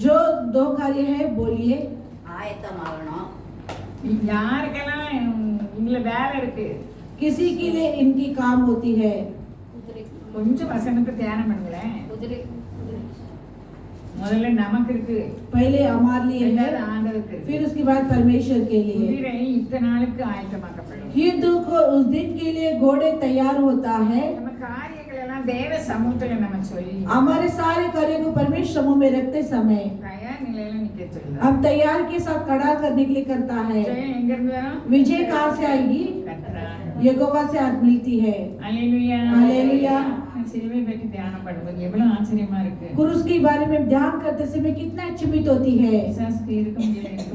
जो दो कार्य है बोलिए. ஆயத்தமாகணும். யாருக்கெல்லாம் இங்க வேலை இருக்கு, किसी के लिए इनकी काम होती है. கொஞ்சம் வசனத்தை தியானம் பண்ணுங்களேன். குதிரை முதல்ல நமக்கு இருக்கு, पहले हमारे लिए है, ரெண்டாவது ஆண்டவருக்கு இருக்கு. फिर उसके बाद परमेश्वर के लिए. குதிரை இத்தனை நாளுக்கு ஆயத்தமாக்கப்படும். हिंदू को उस दिन के लिए घोड़े तैयार होता है. நம்ம காரியங்கள் எல்லாம் தேவ சமூகத்துல நம்ம சொல்லி हमारे सारे कार्य को परमेश्वर समूह में रखते समय தயார் நிலையில நிக்க சொல்லலாம். अब तैयार के साथ खड़ा करने के लिए करता है. ஜெயம் எங்க இருந்து வரும்? विजय कहाँ से आएगी? கர்த்தரால். यहोवा से आज मिलती है. அல்லேலூயா. हालेलुया. சிலுவை பற்றி தியானம் பண்ணும்போது எவ்வளவு ஆச்சரியமா இருக்கு. क्रूस के बारे में ध्यान करते समय कितना अचंभित होती है. பிசாசுக்கு இருக்க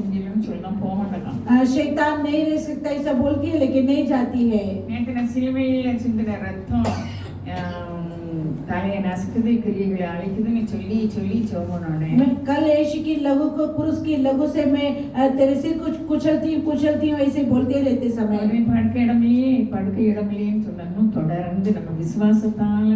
முடியலன்னு சொல்லலாம், போக மாட்டான். शैतान नहीं रह सकता ऐसा बोलती है लेकिन नहीं जाती है. நேற்று நான் சிலுவையில் சிந்தின ரத்தம் தலையை நசுக்குது, கிரியைகளை அழிக்குதுன்னு சொல்லி சொல்லி சோமனோட मैं कल यीशु की लहू को क्रूस की लहू से मैं तेरे सिर को कुचलती हूँ ऐसे बोलते रहते समय படுக்கை இடமில்லையேன்னு சொல்லணும். தொடர்ந்து நம்ம விசுவாசத்தால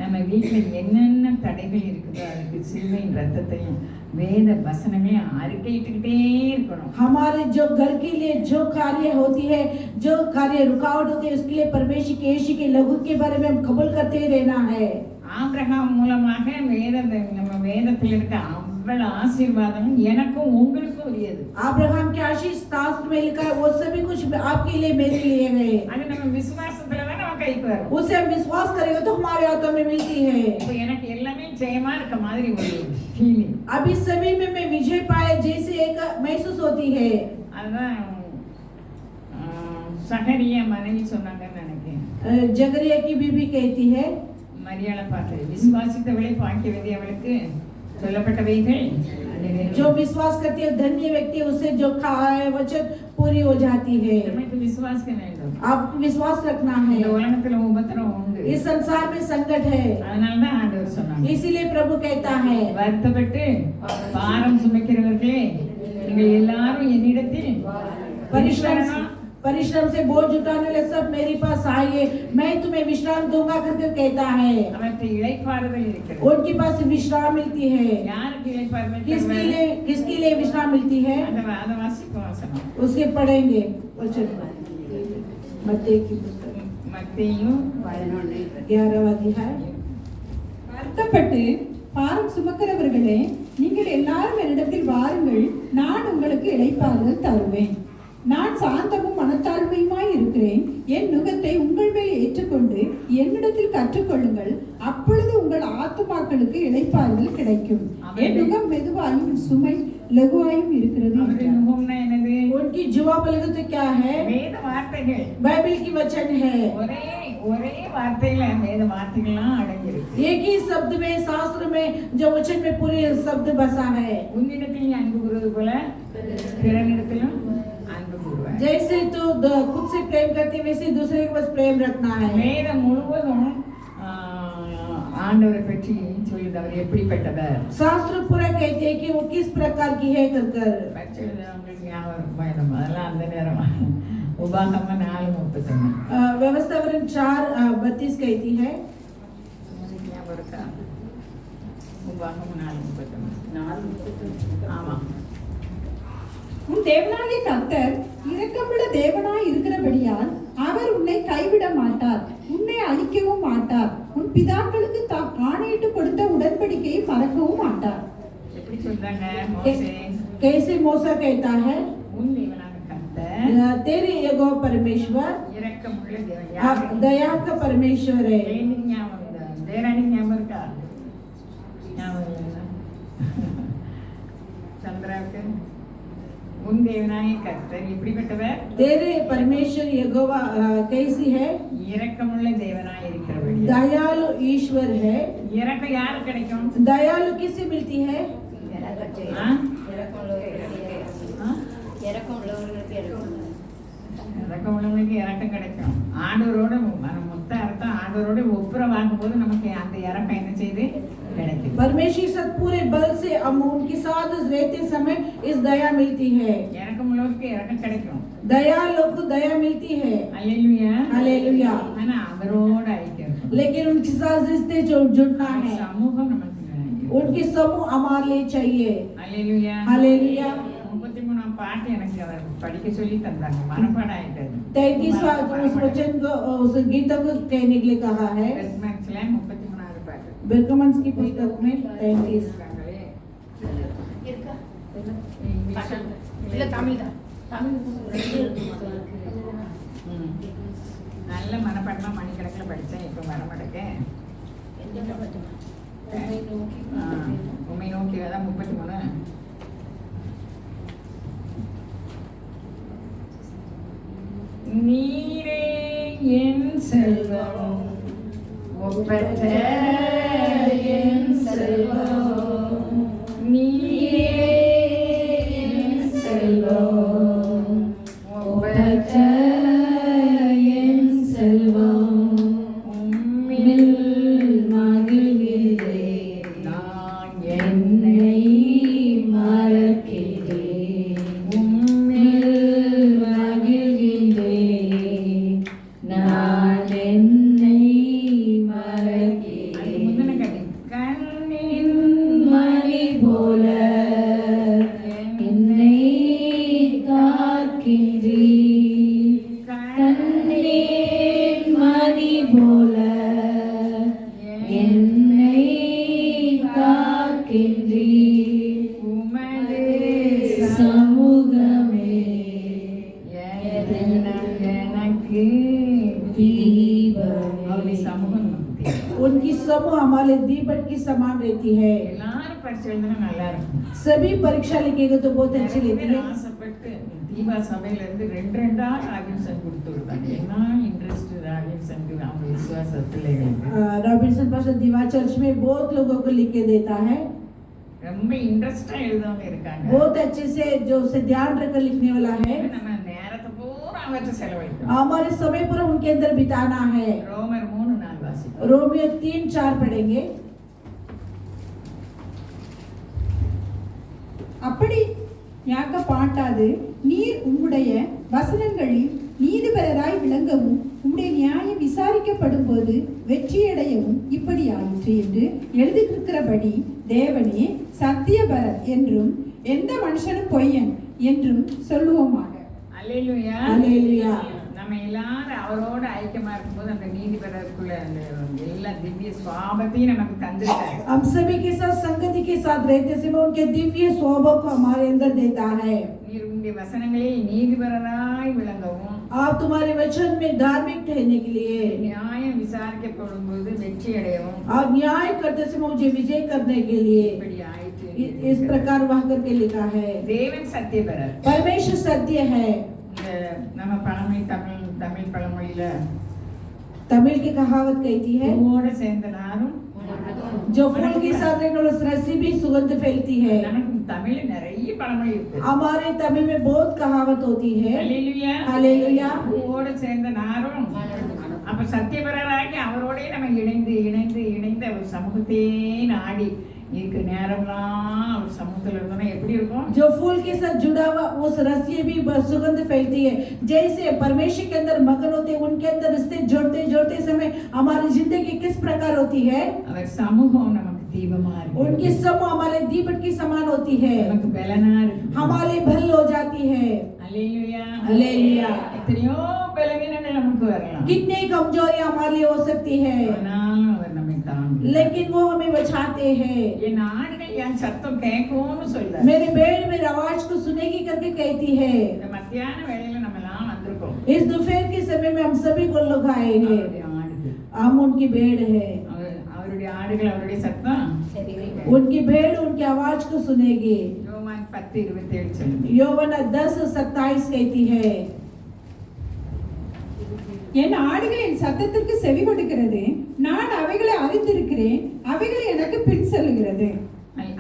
நம்ம வீட்டுல என்னென்ன தடைகள் இருக்குதோ அதுக்கு சிலுவையின் ரத்தத்தையும் வேத வசனமே அறிக்கையிட்டுக்கிட்டே இருக்கணும். हमारे जो घर के लिए जो कार्य होती है, जो कार्य रुकावट होती है, उसके लिए परमेश्वर के यीशु के लहू के बारे में हम कबूल करते ही रहना है. ஆபிரகாம் மூலமாக நம்ம வேதத்தில் இருக்க அவ்வளவு ஆசீர்வாதம் எனக்கும் உங்களுக்கும் உரியது. अब्राहम के आशीष शास्त्र में लिखा है, वो सभी कुछ आपके लिए मेरे लिए है. அது நம்ம விசுவாசத்துல தான் நம்ம கைக்கு வரும். उसे हम विश्वास करेंगे तो हमारे हाथों में मिलती है. இப்போ எனக்கு எல்லாமே ஜெயமா இருக்க மாதிரி ஒரு ஃபீலிங். अभी सभी में मैं विजय पाए जैसे एक महसूस होती है. அதுதான் சகரியா மனைவி சொன்னாங்கன்னு நினைக்கிறேன். जगरिया की बीबी कहती है, மரியாதை பார்த்து விசுவாசித்தவளை பாக்கியவதி அவளுக்கு சொல்லப்பட்டவைகள் जो विश्वास करती है धन्य व्यक्ति उसे जो खाए वचन पूरी हो जाती है. நமக்கு விசுவாசம் வேண்டும். आप विश्वास रखना है. இந்த உலகத்துல உபத்திரம் உண்டு, इस संसार में संकट है, அதனால தான் ஆண்டவர் சொன்னாங்க, इसीलिए प्रभु कहता है, வருத்தப்பட்டு பாரம் சுமக்கிறவர்களே நீங்கள் எல்லாரும் என்னிடத்தில் परिश्रम से बोझ उठाने वाले सब मेरे पास आइए, मैं तुम्हें विश्राम दूंगा करके कहता है. அவருக்கு இளைப்பாறுதல் இருக்கிறது. उनके पास विश्राम मिलती है. யாருக்கு இளைப்பாறுதல்? किसके लिए विश्राम मिलती है? அதை வாசிப்போம் வசனம். उसके पढ़ेंगे वचन मत्ती की पुस्तक மத்தேயு 11वां अध्याय. வருத்தப்பட்டு பாரம் சுமக்கிறவர்களே நீங்கள் எல்லாரும் என்னிடத்தில் வாருங்கள், நான் உங்களுக்கு இளைப்பாறுதல் தருவேன். நான் சாந்தமும் மனத்தாழ்மையுமாய் இருக்கிறேன். என் நுகத்தை உங்கள் மேல் ஏற்றுக்கொண்டு என்னிடத்தில் கற்றுக்கொள்ளுங்கள், அப்பொழுது உங்கள் ஆத்துமாக்களுக்கு இளைப்பாறுதல் கிடைக்கும். என் நுகம் மெதுவாயும் சுமை லகுவாயும் இருக்கிறது. उनकी जुआ पलगत क्या है? வேத வார்த்தைகள், बाइबल की वचन है. ஒரே வார்த்தையில வேத வார்த்தைகள்லாம் அடங்கியிருக்கு. एक ही शब्द में शास्त्र में जो वचन में पूरे शब्द बसा है. உன்னிடத்தில் நீ அன்பு கூறுவது போல பிறனிடத்திலும் அன்பு கூறுவாய். जैसे तू खुद से प्रेम करती वैसे दूसरे के पास प्रेम रखना है. வேதம் முழுவதும் ஆண்டவரை பற்றி சொல்லுது, அவர் எப்படிப்பட்டவர். शास्त्र पूरा कहते हैं कि वो किस प्रकार की है कर உங்களுக்கு ஞாபகம் வேணும், அதெல்லாம் அந்த நேரம் உபாகமம் 4:31 व्यवस्थावरण 4:32 कहती है. ஞாபகம் இருக்கா? உபாகமம் 4:31. ஆமா. உன் தேவனாகிய கர்த்தர் இரக்கமுள்ள தேவனாய் இருக்கிறபடியால் அவர் உன்னை கைவிட மாட்டார், உன்னை அழிக்கவும் மாட்டார். உன் பிதாக்களுக்கு தாம் ஆணையிட்டு கொடுத்த உடன்படிக்கையை மறக்கவும் மாட்டார். எப்படி சொல்றாங்க? மோசே कैसे मूसा कहता है, உன் தேவனாக கர்த்தர் तेरे यहोवा परमेश्वर இரக்கமுள்ள தேவன். आप दया का परमेश्वर है. ஞாபகம் இல்லை, தேராணி ஞாபகம் இருக்கா? ஞாபகம் இல்லை. சந்திராவுக்கு உன் தேவனாய கர்த்தர் எப்படிப்பட்டவர்? तेरे परमेश्वर यहोवा कैसी है? இரக்கமுள்ள தேவனாய் இருக்கிறபடி. दयालु ईश्वर है. இரக்கம் யாருக்கு கிடைக்கும்? दयालु किसे मिलती है? இரக்கம் உள்ளவங்களுக்கு இரக்கம் கிடைக்கும். ஆண்டவரோட மொத்த அர்த்தம் ஆண்டவரோட ஒப்புரவாகும் போது நமக்கு அந்த இரக்கம் என்ன செய்து கிடைக்கும். परमेश्वर के साथ पूरे बल से हम उनके साथ रहते समय इस दया मिलती है. இரக்கம் உள்ளவருக்கு இரக்கம் கிடைக்கும். दयालु को दया मिलती है. அல்லேலூயா, हालेलुया. ஆனா அவரோட ஐக்கியம், लेकिन उनके साथ रिश्ते जुड़ना है. சமூகம் நமக்கு उनके समूह हमारे लिए चाहिए। அல்லேலூயா. हालेलुया। 33ஆம் பாட்டு எனக்கு அவர் படிக்க சொல்லி தந்தாங்க. மனப்பாடம் ஆயிட்டது. 33वां उस वचन को उस गीतों को कहने के लिए कहा है। பெர்க்மன்ஸ்ல 33ஆவது பாட்டு. बेरकमन्स की पुस्तक में 33 இருக்கா? இங்கிலீஷ் இல்ல தமிழ் தான். தமிழ் நல்ல மனப்பாடமா மணிக்கணக்கில் படித்தேன். இப்போ வர மாட்டேன். உண்மை நோக்கி தான் 33. நீரே என் செல்வம், ஒப்பற்ற என் செல்வம், நீரே என் செல்வம், ஒப்பற்ற என் செல்வம், உம்மில் மகிழ்கிறேன், நான் என்னை மறக்கிறேன், உம்மில் மகிழ்கிறேன், நான் என்னை மறக்கிறேன், கண்ணின் மணி போல என்னை காக்கின்றீர், கண்ணின் மணி போல என்னை காக்கின்றீர், உமது சமூகமே எனக்கு தீபமே. அவருடைய சமூகம் நமக்கு தீபம். उनकी समूह हमारे दीपक की समान रहती है। எல்லாரும் பரிசு எழுதுனா நல்லா இருக்கும். सभी परीक्षा लिखेगा तो बहुत अच्छी लेती है। ஆசைப்பட்டு தீபா சபையில இருந்து 2 ராபின்சன் கொடுத்து விடுறாங்க. என்ன இன்ட்ரெஸ்ட் ராபின்சனுக்கு அவங்க விசுவாச பிள்ளைகளுக்கு रॉबिन्सन पास्टर दीवा चर्च में बहुत लोगों को लिख के देता है। ரொம்ப இன்ட்ரெஸ்டா எழுதவங்க இருக்காங்க. बहुत अच्छे से जो उसे ध्यान रखकर लिखने वाला है। நம்ம நேரத்தை பூரா அவற்றை செலவழிக்கிறோம். हमारे समय पूरा उनके अंदर बिताना है। ரோமர் 3:4 வாசிப்போம். रोमियो 3:4 पढ़ेंगे। அப்படி யாக்க பாட்டாது நீர் உம்முடைய வசனங்களில் நீதிபரராய் விளங்கவும் உம்முடைய நியாயம் விசாரிக்கப்படும் போது வெற்றியடையவும் இப்படி ஆயிற்று என்று எழுதியிருக்கிறபடி தேவனே சத்தியபரர் என்றும் எந்த மனுஷனும் பொய்யன் என்றும் சொல்லுவோமாக. அல்லேலூயா. हालेलुया। நம்ம எல்லாரும் அவரோட ஐக்கியமா இருக்கும்போது அந்த நீதிபரருக்குள்ள அந்த எல்லா திவ்ய சுவாபத்தையும் நமக்கு தந்திருக்காரு. हम सभी के साथ संगति के साथ रहते समय उनके दिव्य स्वभाव को हमारे अंदर देता है। நீர் உம்முடைய வசனங்களில் நீதிபரராய் விளங்கவும் आप तुम्हारे वचन में धार्मिक ठहरने के लिए நியாயம் விசாரிக்கப்படும் போது வெற்றி அடையவும் और न्याय करते समय मुझे विजय करने के लिए இப்படி ஆயிற்று. इस प्रकार वह करके लिखा है। தேவன் சத்தியபரர். परमेश्वर सत्य है। இந்த நம்ம பழமொழி தமிழ் பழமொழியில तमिल की कहावत कहती है பூவோட சேர்ந்த நாரும் जो फूल के साथ रहने वाला रस्सी भी सुगंध फैलती है। நமக்கு தமிழ்ல நிறைய பழமொழி இருக்கு. हमारे तमिल में बहुत कहावत होती है। அல்லேலூயா. हालेलुया। பூவோட சேர்ந்த நாரும் அப்ப சத்தியபரராகி அவரோடே நம்ம இணைந்து இணைந்து இணைந்து அவர் சமூகத்தையே நாடி இருக்கிற நேரம்லாம் அவர் சமூகத்துல இருந்தோம்னா எப்படி இருக்கும்? जो फूल के साथ जुड़ा हुआ उस रस्सी भी सुगंध फैलती है। जैसे परमेश्वर के अंदर मगन होते हैं उनके अंदर रिश्ते जोड़ते जोड़ते समय हमारी जिंदगी किस प्रकार होती है? அவர் சமூகம் நமக்கு தீபமா இருக்கு. उनकी समूह हमारे दीपक की समान होती है। நமக்கு பலனா இருக்கு. हमारे भल हो जाती है। அல்லேலூயா. हालेलुया। எத்தனையோ பலவீனங்கள் நமக்கு வரலாம். कितनी कमजोरी हमारे लिए हो सकती है ஆனாலும் அவர் நம்மை தாங்குகிறார். लेकिन वो हमें बचाते हैं। என் ஆடுகள் என் சத்தம் கேட்கும்னு சொல்றார். मेरे भेड़ मेरी आवाज को सुनेगी करके कहती है। இந்த மத்தியான வேளையில நம்ம எல்லாம் வந்திருக்கோம். इस दोपहर के समय में हम सभी को लोग आए हैं। அவருடைய ஆடுகள். हम उनकी भेड़ है। அவருடைய ஆடுகள் அவருடைய சத்தம் उनकी भेड़ उनकी आवाज को सुनेगी। யோவான் 10:27 சொல்லுது. यौवना 10:27 कहती है என் ஆடுகள் என் சத்தத்திற்கு செவி கொடுக்கிறது, நான் அவைகளை அறிந்திருக்கிறேன், அவைகளை எனக்கு பின் செல்லுகிறது.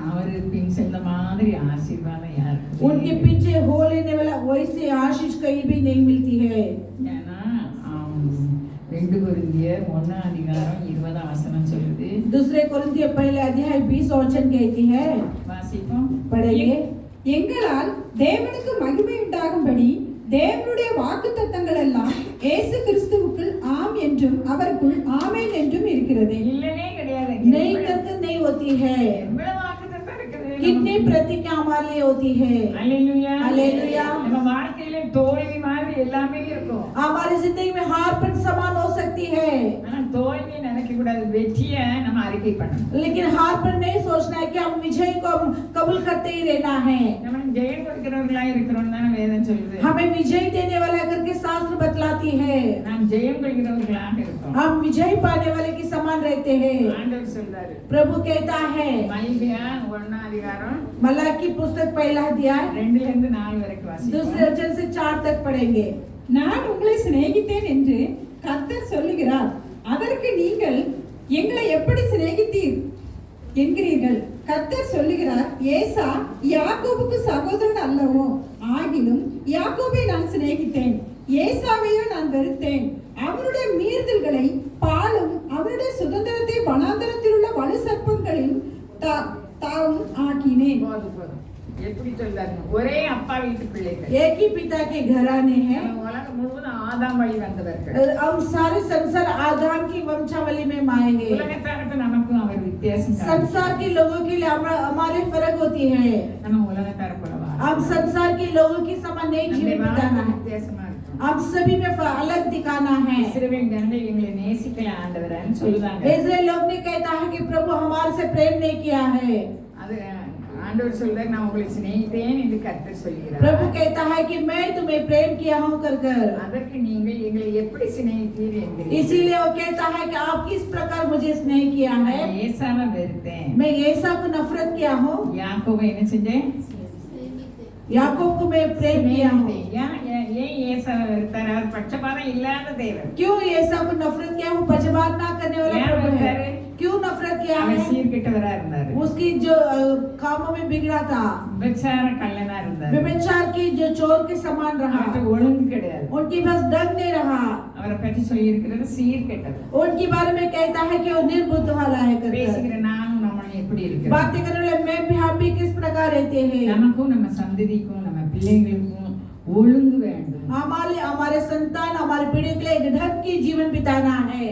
அவரு பின் செல்ல மாதிரி ஆசீர்வாதம் யாருக்கு? उनके पीछे हो लेने वाला वैसे आशीष कहीं भी नहीं मिलती है। ஏன்னா 2 கொரிந்தியர் 1:20 சொல்லுது. दूसरे कोरिन्थियर 1:20 कहती है। வாசிப்போம். पढ़ेंगे। எங்களால் தேவனுக்கு மகிமை உண்டாகும்படி தேவனுடைய வாக்குத்தத்தங்கள் எல்லாம் இயேசு கிறிஸ்துவுக்குள் ஆம் என்றும் அவருக்குள் ஆமென் என்றும் இருக்கிறது. இல்லவே கிடையாது. नहीं करके नहीं हो होती है, எவ்வளவு வாக்குத்தத்தம் இருக்குது. कितनी प्रतिज्ञा हमारे लिए होती है। அல்லேலூயா. அல்லேலூயா. நம்ம வாழ்க்கையில தோல்வி மாதிரி எல்லாமே இருக்கும். हमारी जिंदगी में हार पर समान हो सकती है, ஆனா தோல்வி நினைக்க கூடாது, வெற்றியை நம்ம அறிக்கை பண்ணணும். लेकिन हार पर नहीं सोचना है कि हम विजय को हम कबूल करते ही रहना है। நம்ம ஜெயம் கொடுக்கிறவர்களா இருக்கிறோம் தானே வேதம் சொல்லுது. हमें विजय देने वाला करके शास्त्र बतलाती है, நாம் ஜெயம் கொள்கிறவர்களாக இருப்போம். हम विजय पाने वाले के समान रहते हैं। ஆண்டவர் சொல்றாரு. प्रभु कहता है, மல்கியா 1 அதிகாரம் मलाकी पुस्तक पहला अध्याय 2 ல இருந்து 4 வரைக்கும் வாசிப்போம். दूसरे वचन से 4 तक पढ़ेंगे। நான் உங்களை சிநேகித்தேன் என்று கர்த்தர் சொல்லுகிறார். அதற்கு நீங்கள் எங்களை எப்படி சிநேகித்தீர் என்கிறீர்கள். கர்த்தர் சொல்லுகிறார், ஏசா யாக்கோபுக்கு சகோதரன் அல்லவோ? ஆகிலும் யாக்கோபை நான் சிநேகித்தேன், ஏசாவையோ நான் வெறுத்தேன். அவனுடைய மீறுதல்களை பாலும் அவனுடைய சுதந்திரத்தை வனாந்தரத்தில் உள்ள வலு சர்ப்பங்களின் தாவும் ஆக்கினேன். போதும். எப்படி சொல்றாரு? ஒரே அப்பா வீட்டு பிள்ளைகள். एक ही पिता के घराने हैं, நம்ம உலகம் முழுவதும் ஆதாம் வழி வந்தவர்கள். हम सारे संसार आदाम की वंशावली में माए हैं। உலகத்தாருக்கு நமக்கும் அவர் வித்தியாசம் காட்டுறார். संसार के लोगों के लिए हमारे फर्क होती है। நம்ம உலகத்தார் போலவா? हम संसार के लोगों की समान नहीं जीवन बिताना है, வித்தியாசமா இருக்கும். हम सभी में अलग दिखाना है। இஸ்ரவேல் ஜனங்கள் எங்களை நேசிக்கல ஆண்டவரன்னு சொல்லுவாங்க. इस्राएल लोग ने कहता है कि प्रभु हमारे से प्रेम नहीं किया है। அது ஆண்டவர் சொல்றார், நான் உங்களை சிநேகித்தேன் என்று கர்த்தர் சொல்கிறார். प्रभु कहता है कि मैं तुम्हें प्रेम किया हूं कर कर। அதற்கு நீங்கள் எங்களை எப்படி சிநேகித்தீர் என்கிறீர்கள். इसीलिए वो कहता है कि आप किस प्रकार मुझे स्नेह किया है। நான் ஏசாவை வெறுத்தேன். मैं ஏசா को नफरत किया हूं, யாக்கோபை என்ன செஞ்சேன்? याकूब को मैं प्रेम किया हूं। ஏன் ஏசாவை வெறுத்தார்? அவர் பட்சபாதம் இல்லாத தேவன். क्यों ऐसा को नफरत किया हूं? पक्षपात ना करने वाला क्या प्रभु है। है? क्यों नफरत किया அவன் है? சீர்கெட்டவரா இருந்தாரு. उसकी जो कामों में बिगड़ा था, விபச்சார கள்ளனா இருந்தாரு. व्यभिचार की जो चोर के समान रहा, அவருக்கு ஒழுங்கு கிடையாது. उनके पास ढंग नहीं रहा। அவரை பற்றி சொல்லி இருக்கிறது சீர்கெட்டது. उनके बारे में कहता है कि वो निर्बुद्ध वाला है कर பேசுகிற நானும் நம்மளும் எப்படி இருக்கிறோம்? बातें करने वाले मैं भी आप भी किस प्रकार रहते हैं। நமக்கும் நம்ம சந்ததிக்கும் நம்ம பிள்ளைகளுக்கும் ஒழுங்கு வேண்டும். हमारे संतान हमारे पीढ़ी के लिए एक ढंग की जीवन बिताना है।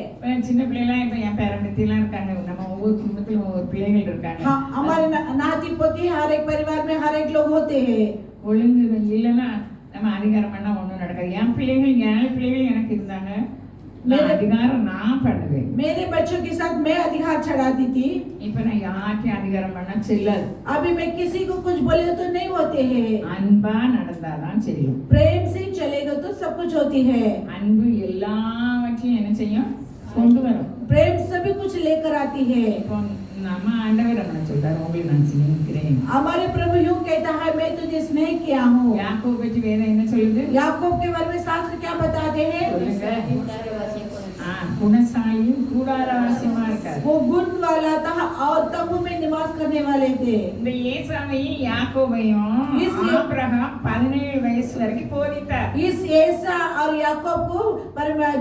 சின்ன பிள்ளைலாம் இப்ப என் பேரம்பத்திலாம் இருக்காங்க. நம்ம ஒவ்வொரு குடும்பத்திலும் ஒவ்வொரு பிள்ளைகள் இருக்காங்க. हाँ, हमारे नाती पोती हर एक परिवार में हर एक लोग होते हैं। ஒழுங்கு இல்லைன்னா நம்ம அதிகாரம் பண்ணா ஒண்ணும் நடக்காது. என் பிள்ளைகள் 7 பிள்ளைகள் எனக்கு இருந்தாங்க. நான் அதிகாரம் நான் பண்ணுவேன். मेरे बच्चों के साथ मैं अधिकार चढ़ाती थी। இப்ப நான் யாருக்கும் அதிகாரம் பண்ணா செல்லாது. अभी मैं किसी को कुछ बोले तो नहीं होते हैं। அன்பா நடந்தாதான் செல்லும். प्रेम से चलेगा तो सब कुछ होती है। அன்பு எல்லாவற்றையும் என்ன செய்யும்? கொண்டு வரும். प्रेम सभी कुछ लेकर आती है। இப்போ நம்ம ஆண்டவர் நம்மள சொல்றாரு, உங்களை நான் சிநேகிக்கிறேன். हमारे प्रभु यूं कहता है, मैं तुझे स्नेह किया हूँ। யாக்கோபு பற்றி வேதம் என்ன சொல்லுது? याकूब के बारे में शास्त्र क्या बताते हैं? குணசாலியும் கூடாரவாசியமா இருக்காரு. वो गुण वाला था और तंबू में निवास करने वाले थे। இந்த ஏசாவையும் யாக்கோபையும் ஆபிரகாம் 17 வயசு வரைக்கும் போதித்தார். इस एसा और याकूब को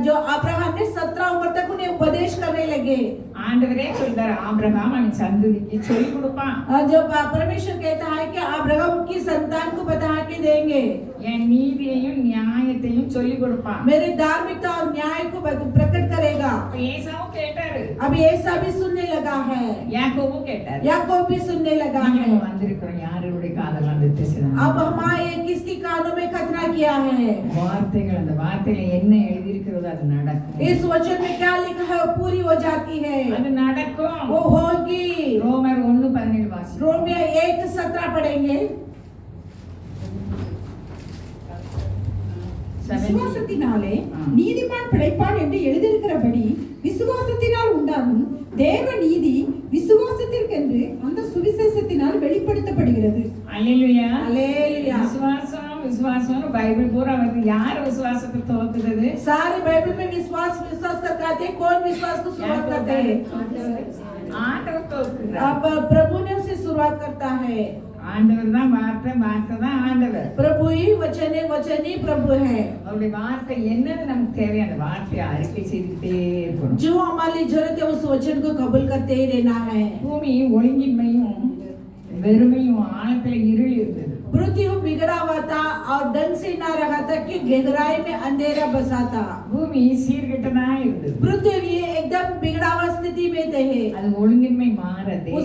जो अब्राहम ने 17 उम्र तक उन्हें उपदेश करने लगे। ஆண்டவரே சொல்றாரு, ஆபிரகாம் அவன் சந்ததிக்கு சொல்லி கொடுப்பான். जो परमेश्वर कहता है कि अब्राहम की संतान को बता के देंगे, என் நீதியையும் நியாயத்தையும் சொல்லி கொடுப்பான். मेरे धार्मिकता और न्याय को प्रकट करेगा। ஏசாவும் கேட்டாரு, अब ऐसा भी सुनने लगा है, யாக்கோபு கேட்டாரு. याकूब भी सुनने लगा है। நம்ம வந்திருக்கிறோம் யாருடைய காதெல்லாம் வித்தியாசம். अब हमारे किसकी कानों में खतरा किया है? வார்த்தைகள், அந்த வார்த்தையில என்ன எழுதி இருக்கிறதோ அது நடக்கும். इस वचन में क्या लिखा है वो पूरी हो जाती है, அது நடக்கும். वो होगी। ரோமர் 1:17 வாசி. रोमियो 1:17 पढ़ेंगे। விசுவாசத்தினாலே நீதிமான் பிழைப்பான் என்று எழுதியிருக்கிறபடி விசுவாசத்தினால் உண்டாகும் தேவ நீதி விசுவாசத்திற்கென்று அந்த சுவிசேஷத்தினால் வெளிப்படுத்தப்படுகிறது. அல்லேலூயா. हालेलुया। விசுவாசம் பைபிள் பூரா வந்து யார் விசுவாசத்தை துவக்குறது? सारे बाइबल में विश्वास करते हैं। कौन विश्वास को शुरुआत करते हैं? ஆண்டவர் துவக்குறார். अब प्रभु ने उसे शुरुआत करता है। ஆண்டவர் தான் வார்த்தை, வார்த்தை தான் ஆண்டவர். प्रभु ही वचन है, वचन ही प्रभु है। அவருடைய வார்த்தை என்னன்னு நமக்கு தேவையான வார்த்தையை அறிக்கை செய்துக்கிட்டே இருக்கணும். जो हमारी जरूरत है उस वचन को कबूल करते ही रहना है। பூமி ஒழுங்கின்மையும் வெறுமையும் ஆழத்துல இருள் இருந்தது. पृथ्वी बिगड़ा हुआ था और ढंग से ना रहा था कि गहराई में अंधेरा बसा था। பூமி சீர்கெட்டதா இருந்தது. पृथ्वी एक एकदम बिगड़ा हुआ स्थिति में थे। அது ஒழுங்கின்மை மாற தேவ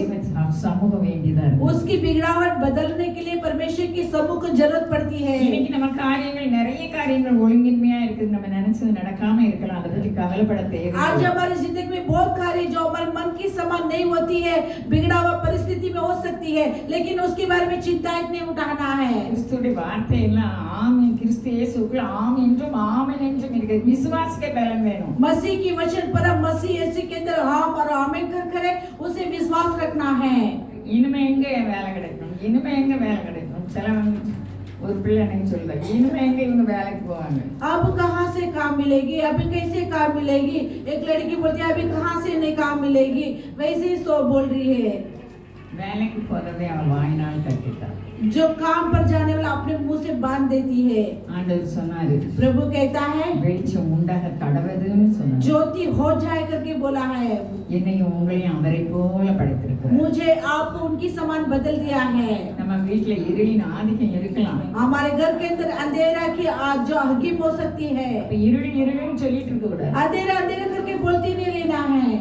சமூகம் வேண்டியதா இருக்கு. उसकी बिगड़ावट बदलने के लिए परमेश्वर की समूह को जरूरत पड़ती है। இன்னைக்கு நம்ம காரியங்கள் நிறைய காரியங்கள் ஒழுங்கின்மையா இருக்குது, நம்ம நினைச்சது நடக்காம இருக்கலாம், அதை பத்தி கவலைப்பட தேவையில்லை. आज हमारी जिंदगी में बहुत कार्य जो हमारे मन की समान नहीं होती है, बिगड़ा हुआ परिस्थिति में हो सकती है, लेकिन उसके बारे में चिंता नहीं उठाना है। கிறிஸ்துவின் வார்த்தை எல்லாம் ஆமென், கிறிஸ்து இயேசுக்குள் ஆம் என்றும் ஆமென் என்றும் இருக்கு. விசுவாசಕ್ಕೆ பலம் வேணும். मसीह की वचन पर मसीह यीशु के अंदर हाँ और आमीन कर करे, उसे विश्वास रखना है। இனிமே எங்க வேலை கிடைக்கும், இனிமே எங்க வேலை கிடைக்கும். சிலவங்க ஒரு பிள்ளை எனக்கு சொல்லுது, இனிமே எங்க இவங்க வேலைக்கு போவாங்க. अब कहाँ से काम मिलेगी, अभी कैसे काम मिलेगी। एक लड़की बोलती है अभी कहाँ से नहीं काम मिलेगी, वैसे ही सो बोल रही है। வேலைக்கு போறதை அவன் வாயினால் கட்டிட்டான். जो काम पर जाने वाला अपने मुंह से बांध देती है। ஆண்டவர் சொன்னாரு, प्रभु कहता है வெளிச்சம் உண்டாக கடவுதுன்னு சொன்னாரு. ज्योति हो जाए करके बोला है। என்னையும் உங்களையும் அவரை போல படைத்திருக்கிறார். मुझे आपको उनकी समान बदल दिया है। நம்ம வீட்டுல இருளின் ஆதிக்கம் இருக்கலாம். हमारे घर के अंदर अंधेरा की जो हकीम हो सकती है। அப்ப இருளுன்னு சொல்லிட்டு இருக்க கூடாது. अंधेरा अंधेरा करके बोलती नहीं रहना है।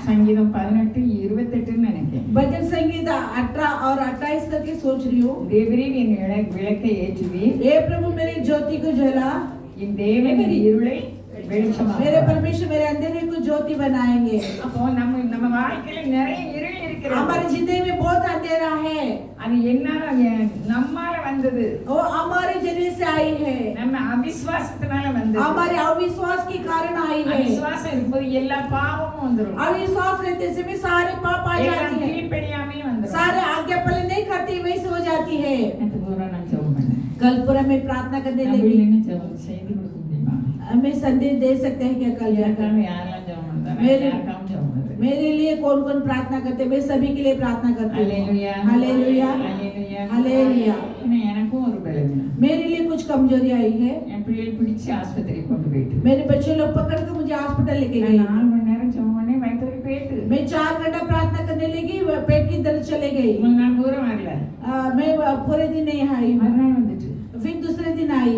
சங்கீதம் 18:28 நினைக்கிறேன். भजन संगीता 18 और 28 करके सोच रही हूँ। தேவரீர் என் விளக்கை ஏற்றுவி, हे प्रभु मेरी ज्योति को जला, என் தேவன் என் இருளை வெளிச்சமாக. मेरे परमेश्वर मेरे अंधेरे को ज्योति बनाएंगे। அப்போ நம்ம வாழ்க்கையில நிறைய இருள் இருக்கிறது. हमारी जिंदगी में बहुत अंधेरा है। அது என்னால நம்மால வந்தது, वो हमारे जरिए से आई है, நம்ம அவிசுவாசத்தினால வந்தது. हमारे अविश्वास के कारण आई है। அவிசுவாசம் இருக்கும்போது எல்லா பாவமும் வந்துரும். अविश्वास रहते समय सारे पाप आ எல்லாம் जाती है, கீழ்ப்படியாமே வந்துரும். सारे आज्ञा पालन नहीं करती वैसे हो जाती है। நேத்து பூரா நான் ஜெபம் பண்ணேன். कल पूरा में प्रार्थना करने लगी। தமிழ்லன்னு ஜெபம் செய்து கொடுக்க முடியுமா? हमें संदेश दे सकते हैं क्या कल जाकर? யாருக்காவது யாரெல்லாம் ஜெபம் பண்றாங்க? मेरे- யாருக்காவது ஜெபம் பண்றது? मेरे लिए कौन कौन प्रार्थना करते हैं? मैं सभी के लिए प्रार्थना करती हूँ। அல்லேலூயா, हालेलुया, அல்லேலூயா, हालेलुया। ஏன்னா எனக்கும் ஒரு பலவீனம். मेरे लिए कुछ कमजोरी आई है। என் பிள்ளைகள் பிடிச்சு ஆஸ்பத்திரிக்கு கொண்டு போயிட்டு मेरे बच्चे लोग पकड़ कर मुझे हॉस्पिटल लेके நான் गए। 4 மணி நேரம் ஜெபம் பண்ணி வயிற்றுக்கு போயிட்டு मैं 4 घंटा प्रार्थना करने लगी, पेट की दर्द चले गई। நான் தூரம் வரல. मैं पूरे दिन नहीं आई, மறுநாள் வந்துட்டு फिर दूसरे दिन आई।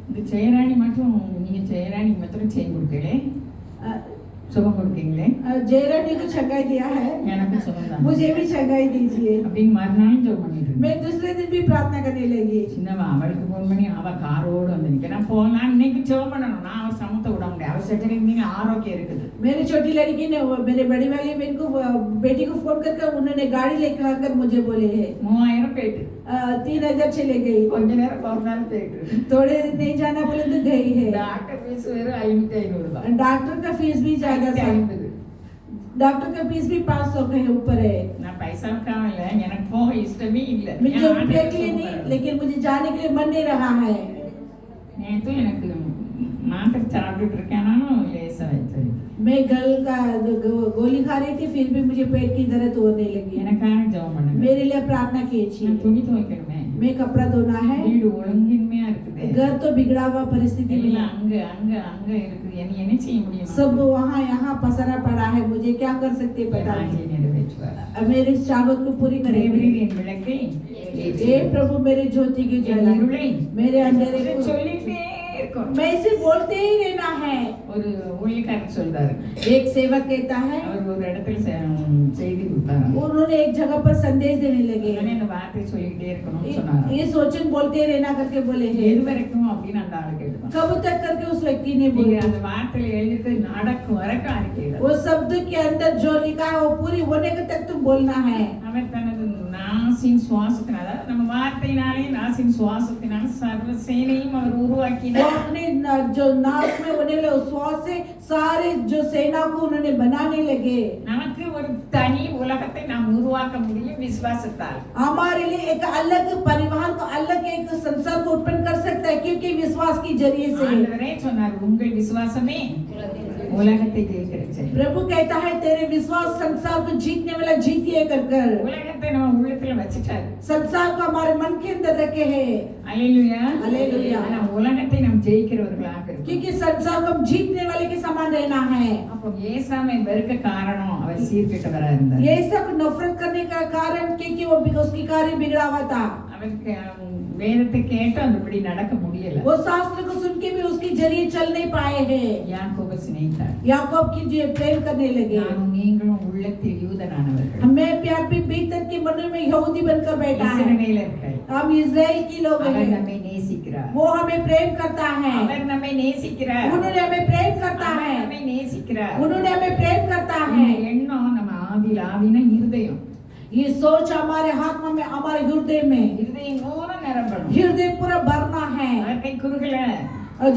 இந்த ஜெயராணி மட்டும், நீங்க ஜெயராணி மட்டும் செய்ய கொடுக்கலே, சுகம் கொடுக்கீங்களே, जयरानी को छगाई दिया है, எனக்கு சுகம் தான் मुझे भी छगाई दीजिए। அப்படின்னு மறுநாளும் ஜெபம் பண்ணிட்டு இருந்தேன். मैं दूसरे दिन भी प्रार्थना करने लगी। சின்னவா அவளுக்கு ஃபோன் பண்ணி அவ காரோடு வந்து நிற்கிறேன். நான் இன்னைக்கு ஜெபம் பண்ணணும், நான் அவ சமத்தை விட முடியாது. அவ சட்டை இருந்தீங்க ஆரோக்கியம் இருக்குது. मेरी छोटी लड़की ने मेरे बड़ी वाली बहन को बेटी को फोन करके उन्होंने गाड़ी लेकर आकर मुझे बोले है 3000 போயிட்டு 3000 चले गई। கொஞ்ச நேரம் ஒரு நாள் போயிட்டு थोड़े दिन नहीं जाना बोले तो गई है। டாக்டர் ஃபீஸ் வேறு 500 தான். डॉक्टर का फीस भी ज्यादा था, 550. डॉक्टर का फीस भी 500 के ऊपर है। நான் பைசாவுக்காக இல்லை, எனக்கு போக இஷ்டமே இல்லை. मुझे रुपये के लिए नहीं, लेकिन मुझे जाने के लिए मन नहीं रहा है। நேற்று எனக்கு மாத்திரை சாப்பிட்டுட்டு இருக்கேனாலும் லேசாக வச்சு मैं गल का गोली खा रही थी, फिर भी मुझे पेट की दर्द होने लगी। எனக்காக ஜெபம் பண்ணுங்க. मेरे लिए प्रार्थना कीजिए। நான் துணி துவைக்கணுமே, मैं कपड़ा धोना है, வீடு ஒழுங்கின்மையா இருக்குது, घर तो बिगड़ा हुआ परिस्थिति में எல்லாம் அங்க அங்க அங்க இருக்குது. என்ன செய்ய முடியும்? सब वहाँ यहाँ पसरा पड़ा है, मुझे क्या कर सकते पता नहीं। நிறைவேற்றுவார். मेरी चाहत को पूरी करेंगे। என் விளக்கை हे प्रभु मेरे ज्योति की என் जला, இருளை मेरे अंधेरे இதை को, சொல்லிட்டே இருக்கணும். मैं इसे बोलते ही रहना है। ஒரு ஊழியக்காரர் சொல்றாரு, एक सेवक कहता है, அவர் ஒரு இடத்துல செய்தி கொடுத்தாரு. उन्होंने एक जगह पर संदेश देने लगे, உடனே இந்த வார்த்தை சொல்லிட்டே இருக்கணும்னு சொன்னாரு. ये सोचन बोलते रहना करके बोले हैं। எது வரைக்கும் அப்படின்னு அந்த ஆளு கேட்டுதான். कब तक करके उस व्यक्ति ने நீங்க बोला, அந்த வார்த்தையில எழுதிட்டு நடக்கும் வரைக்கும் அறிக்கையில वो शब्द के अंदर जो लिखा है वो पूरी होने तक तुम बोलना है। அவர் தனது நாசின் சுவாசத்தினால, நம்ம வார்த்தையினாலே நாசின் சுவாசத்தினால சர்வ சேனையும் அவர் वो உருவாக்கினார். अपने जो नाक में होने वाले श्वास से सारे जो सेना को उन्होंने बनाने लगे। நமக்கு ஒரு தனி உலகத்தை நாம் உருவாக்க முடியும் விசுவாசத்தால். हमारे लिए एक अलग परिवार को, अलग एक संसार को उत्पन्न कर सकता है, क्योंकि विश्वास के जरिए से। ஆண்டவரே சொன்னார், உங்கள் விசுவாசமே உலகத்தை ஜெயிக்கிற செயல். प्रभु कहता है तेरे विश्वास संसार को जीतने वाला जीतिए कर कर। உலகத்தை நம்ம உள்ளத்துல வச்சிட்டாரு. संसार को हमारे मन के अंदर रखे हैं। அல்லேலூயா, அல்லேலூயா। ஆனா உலகத்தை நாம் ஜெயிக்கிறவர்களாக இருக்கோம். क्योंकि संसार को हम जीतने वाले के समान रहना है। அப்போ ஏசாமை வெறுக்க காரணம் அவர் சீர்கெட்டவரா இருந்தார். ये सब नफरत करने का कारण क्योंकि वो उसकी कार्य बिगड़ा हुआ था। அவன் அவருக்கு வேதத்தை கேட்டு அதுபடி நடக்க முடியல. वो शास्त्र को सुन के भी उसके जरिए चल नहीं पाए हैं. யாக்கோபு சிநேகித்தார். याकूब की जो प्रेम करने लगे. நானும் நீங்களும் உள்ளத்தில் யூதனானவர்கள். हमें प्यार भी भीतर के मन में यहूदी बनकर बैठा है. இஸ்ரவேலர்கள். हम इजराइल की लोग அவர் हैं. நம்மை நேசிக்கிறார். वो हमें प्रेम करता है. அவர் நம்மை நேசிக்கிறார். उन्होंने हमें प्रेम करता அவர் है. நம்மை நேசிக்கிறார். उन्होंने हमें प्रेम करता இந்த है. எண்ணம் நம்ம ஆவியின இருதயம். ये सोच हमारे आत्मा में, हमारे हृदय में, இருதயம் பூரா நிரம்பணும். हृदय पूरा भरना है. அவர் கை குறுகல.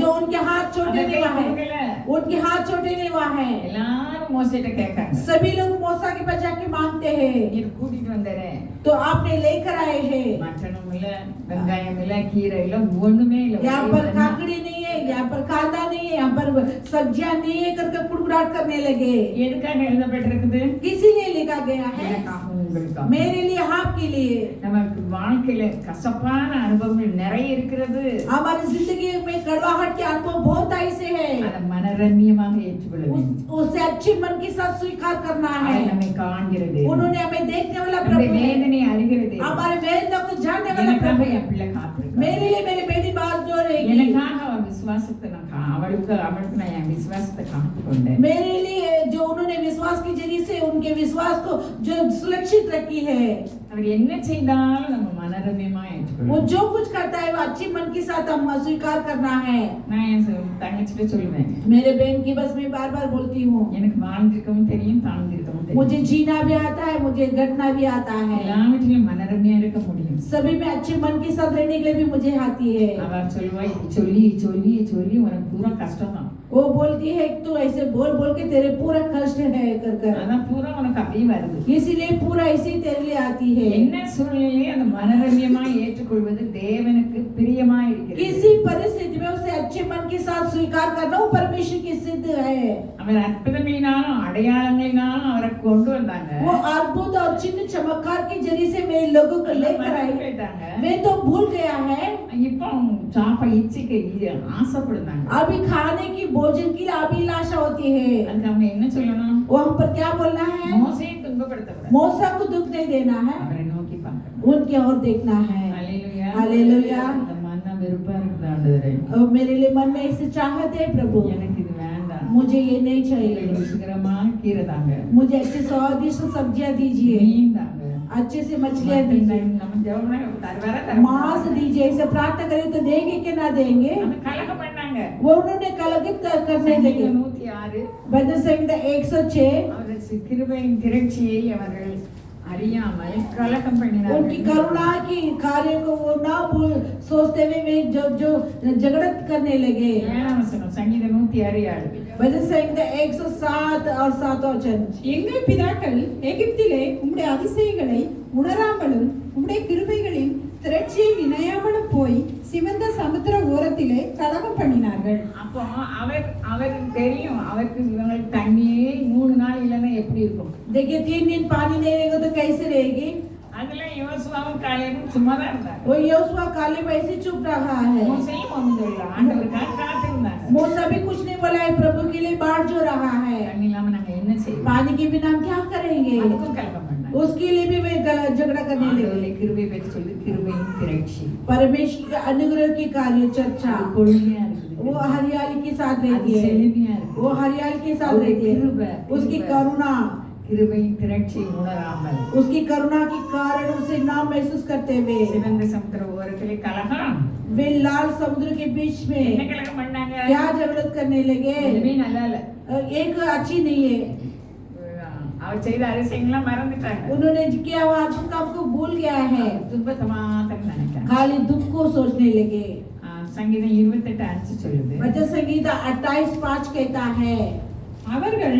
जो उनके हाथ छोटे नहीं हुआ है, उनके हाथ छोटे नहीं हुआ है. எல்லாரும் மோசேட்ட கேட்காங்க. सभी लोग मूसा के पास जाके मांगते हैं. நீர் கூட்டிட்டு வந்தரே. तो आपने लेकर आए हैं. மட்டனும் இல்ல, வெங்காயம் இல்ல, கீரை இல்ல, ஒண்ணுமே இல்ல. यहाँ पर काकड़ी नहीं है, यहाँ पर कांदा नहीं है, यहाँ पर सब्जियां नहीं है करके कुड़कुड़ाहट करने लगे. எதுக்காக எழுதப்பட்டிருக்குது? किसी ने लिखा गया है எனக்காகவும் உங்களுக்காகவும். मेरे लिए, आपके लिए. நமக்கு வாழ்க்கையில கசப்பான அனுபவங்கள் நிறைய இருக்கிறது. हमारी जिंदगी में कड़वाहट के अनुभव बहुत ऐसे है. அதை மனரம்யமாக ஏற்றுக்கொள்ள வேண்டும். उसे अच्छे मन के साथ स्वीकार करना है. அவர் நம்மை காண்கிறது. उन्होंने हमें देखने वाला நம்முடைய प्रभु है. வேதனை அறிகிறது. हमारे वेदना को जानने वाला எனக்காக प्रभु है. என் பிள்ளை காத்திருக்கார். मेरे लिए मेरी बेटी बात जो रहेगी. எனக்காக அவள் விசுவாசத்தை அவளுக்கு நான் என் விசுவாசத்தை காத்து கொண்டேன். मेरे लिए जो उन्होंने विश्वास के जरिए से उनके विश्वास को जो सुरक्षित रखी है. அவர் என்ன செய்தாலும் நம்ம மனரம்யமா वो ஏற்றுக்கொள்ளணும். जो कुछ करता है वो अच्छी मन के साथ हम स्वीकार करना है. நான் என் தங்கச்சிட்ட சொல்லுவேன், मेरे बहन की बस में बार बार बोलती हूँ, எனக்கு வாழ்ந்திருக்கவும் தெரியும், தாழ்ந்திருக்கவும் தெரியும். मुझे जीना भी आता है, मुझे घटना भी आता है. எல்லாவற்றிலும் மனரம்யா இருக்க முடியும். सभी में अच्छे मन के साथ रहने के लिए भी मुझे आती है. அவர் சொல்லுவா, சொல்லி சொல்லி சொல்லி உனக்கு பூரா கஷ்டம் தான். वो बोलती है तू ऐसे बोल बोल के तेरे पूरा कष्ट है कर कर, அதான் பூரா உனக்கு அப்படியே வருது. इसीलिए पूरा ऐसे ही तेरे लिए आती है. என்ன சூழ்நிலையை அந்த மனரம்யமா ஏற்றுக்கொள்வது தேவனுக்கு பிரியமா இருக்கிறது. किसी परिस्थिति में उसे अच्छे मन के साथ स्वीकार करना वो परमेश्वर की सिद्ध है. அவர் அற்புதங்களினாலும் அடையாளங்களினாலும் அவரை கொண்டு வந்தாங்க. वो अद्भुत और चिन्ह चमत्कार के जरिए से मेरे लोगों को लेकर आई. मैं तो भूल गया है. இப்போ சாப்ப இச்சிக்கு ஆசைப்படுறாங்க. अभी खाने की भोजन की अभिलाषा होती है. அதுக்கு அவங்க என்ன சொல்லணும்? वो हम पर क्या बोलना है? மோசேயை துன்பப்படுத்தக்கூடாது. मूसा को दुख नहीं देना है, அவரை நோக்கி பார்க்கணும். उनकी ओर देखना है. ஹalleluya. हालेलुया. இந்த மன்னா வெறுப்பா இருக்குது ஆண்டவரே. और मेरे लिए मन में ऐसे चाहत है प्रभु, எனக்கு இது வேண்டாம். मुझे ये नहीं चाहिए. ருசிகரமா கீரை தாங்க. मुझे अच्छे स्वादिष्ट सब्जियां दीजिए, மீன் தாங்க. अच्छे से मछलियां दीजिए, நம்ம ஜெபம்னா தரவர मांस दीजिए. ऐसे प्रार्थना करें तो देंगे कि ना देंगे? அந்த கலகம் பண்ணாங்க. वो उन्होंने कलगित करने लगे. 106 भजन संहिता 106. அவர்கள் கிருபையின் திரட்சியை அவர்கள் அறியாமல் கலகம் उनकी பண்ணினார்கள். करुणा की कार्य को वो ना भूल सोचते हुए वे जो झगड़त करने लगे. 7 வசனம் சங்கீதம் 106. भजन संहिता 107 और 7 वचन. எங்கள் பிதாக்கள் எகிப்திலே உம்முடைய அதிசயங்களை உணராமலும் உம்முடைய கிருபைகளின் திரட்சியை நினையாமலும் போய் சிவந்த சமுத்திர ஓரத்திலே கலகம் பண்ணினார்கள். அப்போ அவருக்கு தெரியும், அவருக்கு இவங்களுக்கு தண்ணியே 3 நாள் இல்லைன்னா எப்படி இருக்கும். देखिए 3 दिन पानी नहीं रहेगा तो कैसे रहेगी? அதுல யோசுவாவும் காலேபும் சும்மா தான் இருந்தாங்க. वो योशुआ काले वैसे चुप रहा है. மோசேயும் ஒண்ணுமில்லை, ஆண்டவருக்காக காத்திருந்தாங்க. मूसा भी कुछ नहीं बोला है, प्रभु के लिए बाट जो रहा है. தண்ணி இல்லாம நாங்க என்ன செய்வோம்? पानी के बिना हम क्या करेंगे? அதுக்கும் கலகம் பண்ணாங்க. उसके लिए भी वे झगड़ा करने लगे. ஆண்டவருடைய கிருபை பற்றி சொல்லி கிருபையின் திரட்சி परमेश्वर के अनुग्रह की कार्य चर्चा அது கொழுமையா இருக்குது. वो हरियाली के साथ அது रहती है. செழுமையா இருக்கு. वो हरियाली के साथ रहती है. उसकी करुणा, கிருபையின் திரட்சியை உணராமல் उसकी करुणा के कारण उसे ना महसूस करते हुए சிவந்த சமுத்திர ஓரத்திலே கலகம். वे लाल समुद्र के बीच என்ன में கலகம் பண்ணாங்க? क्या झगड़त करने लगे? எதுவுமே நல்லா இல்ல. एक अच्छी नहीं है. அவர் செய்த அதிசயங்கள்லாம் மறந்துட்டாங்க. उन्होंने किया हुआ अद्भुत काम को भूल गया है. துன்பத்தை மாத்திரம் நினைக்கிறாங்க. खाली दुख को सोचने लगे. சங்கீதம் 28:5 சொல்லுது. भजन संहिता 28:5 कहता है, அவர்கள்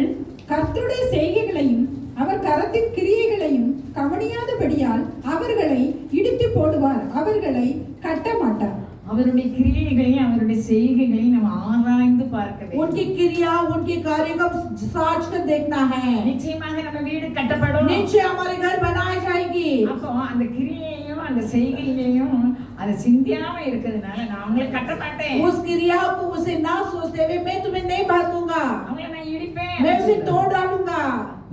கர்த்தருடைய செய்கைகளையும் அவர் கரத்தின் கிரியைகளையும் கவனியாதபடியால் அவர்களை இடித்து போடுவார், அவர்களை கட்ட மாட்டார். அவருடைய கிரியைகளையும் அவருடைய செய்கைகளையும் நம்ம ஆராய்ந்து பார்க்க வேண்டும். उनकी क्रिया उनके कार्य को साझ कर देखना है. நிச்சயமாக நம்ம வீடு கட்டப்படும். नीचे हमारे घर बनाई जाएगी. அப்போ அந்த கிரியையையும் அந்த செய்கையையும் அதை சிந்தியாம இருக்கிறதுனால நான் அவங்களை கட்ட மாட்டேன். उस क्रिया को उसे ना सोचते हुए मैं तुम्हें नहीं बांधूंगा, அவங்களை நான் இடிப்பேன். मैं उसे तोड़ डालूंगा.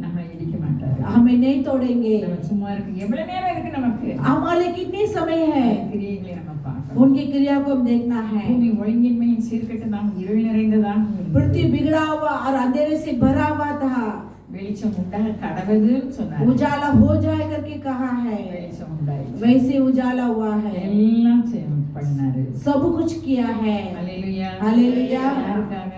நம்ம இடிக்க மாட்டாரு. हमें नहीं तोड़ेंगे. நம்ம சும்மா இருக்கு. எவ்வளவு நேரம் இருக்கு நமக்கு? हमारे कितने समय है கிரியைகளை நம்ம பார்க்கணும். उनकी क्रिया को हम देखना है। பூமி ஒழுங்கின்மையின் சீர்கெட்டு நாம் இருள் நிறைந்ததான் पृथ्वी बिगड़ा हुआ और अंधेरे से भरा हुआ था, வெளிச்சம் உண்டாக கடவுதுன்னு சொன்னார். उजाला हो जाए करके कहा है, வெளிச்சம் உண்டாயிடுச்சு. वैसे उजाला हुआ है, எல்லாம் பண்ணாரு. सब कुछ किया है। அல்லேலூயா. हालेलुया। யாருக்காக?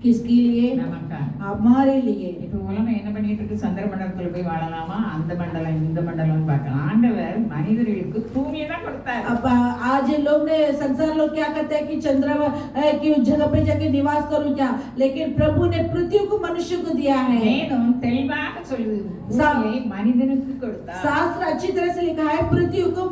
किसके लिए? நமக்காக. हमारे लिए। இப்ப உலகம் என்ன பண்ணிட்டு இருக்கு? சந்திர மண்டலத்துல போய் வாழலாமா, அந்த மண்டலம் இந்த மண்டலம் பார்க்கலாம். ஆண்டவர் மனிதர்களுக்கு பூமியை தான் கொடுத்தார். अब आज लोग ने संसार लोग क्या करते हैं कि चंद्रमा की उस जगह पे जाके निवास करूं क्या, लेकिन प्रभु ने पृथ्वी को मनुष्य को दिया है। வேதம் தெளிவாக சொல்லுது, பூமியை மனிதனுக்கு கொடுத்தார். शास्त्र अच्छी तरह से लिखा है, पृथ्वी को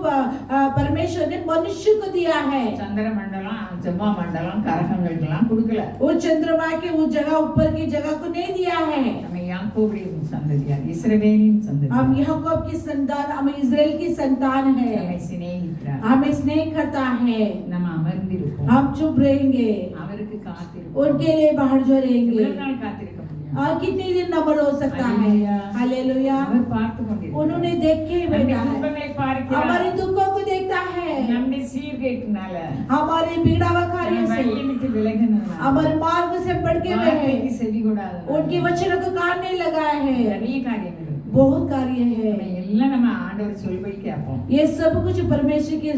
परमेश्वर ने मनुष्य को दिया है। சந்திர மண்டலம், செவ்வாய் மண்டலம், கரகங்களுக்கெல்லாம் கொடுக்கல. वो चंद्रमा के उस जगह ऊपर की जगह को नहीं दिया है। நம்ம யாக்கோபின் சந்ததியார், இஸ்ரவேலின் சந்ததியார். हम याकूब की संतान, हम इस्राएल की संतान है। நம்மை சிநேகிக்கிறார். हमें स्नेह करता है, நம்ம அமர்ந்திருப்போம். हम चुप रहेंगे, அவருக்கு காத்திருப்போம். उनके लिए बाहर जो रहेंगे। எவ்வளவு நாள் காத்திருக்க முடியும்? और कितने दिन नंबर हो सकता है? हालेलुया। அவர் பார்த்து கொண்டிருக்கிறார். उन्होंने देखे நம்முடைய बैठा है, துன்பங்களை பார்க்கிறார். हमारे दुखों को देखता है, நம்முடைய சீர்கேட்டினால, हमारे बिगड़ावा कार्य நம்ம से, வழியை விட்டு விலகினதுனால, हमारे मार्ग से भटके हुए வார்த்தைக்கு हैं, செவி கொடாததுனால, उनके वचनों को कान नहीं लगाए हैं। நிறைய காரியங்கள் இருக்கு. बहुत कार्य है, நம்ம எல்லாம் நம்ம ஆண்டவர் சொல்படி கேட்போம். ये सब कुछ परमेश्वर की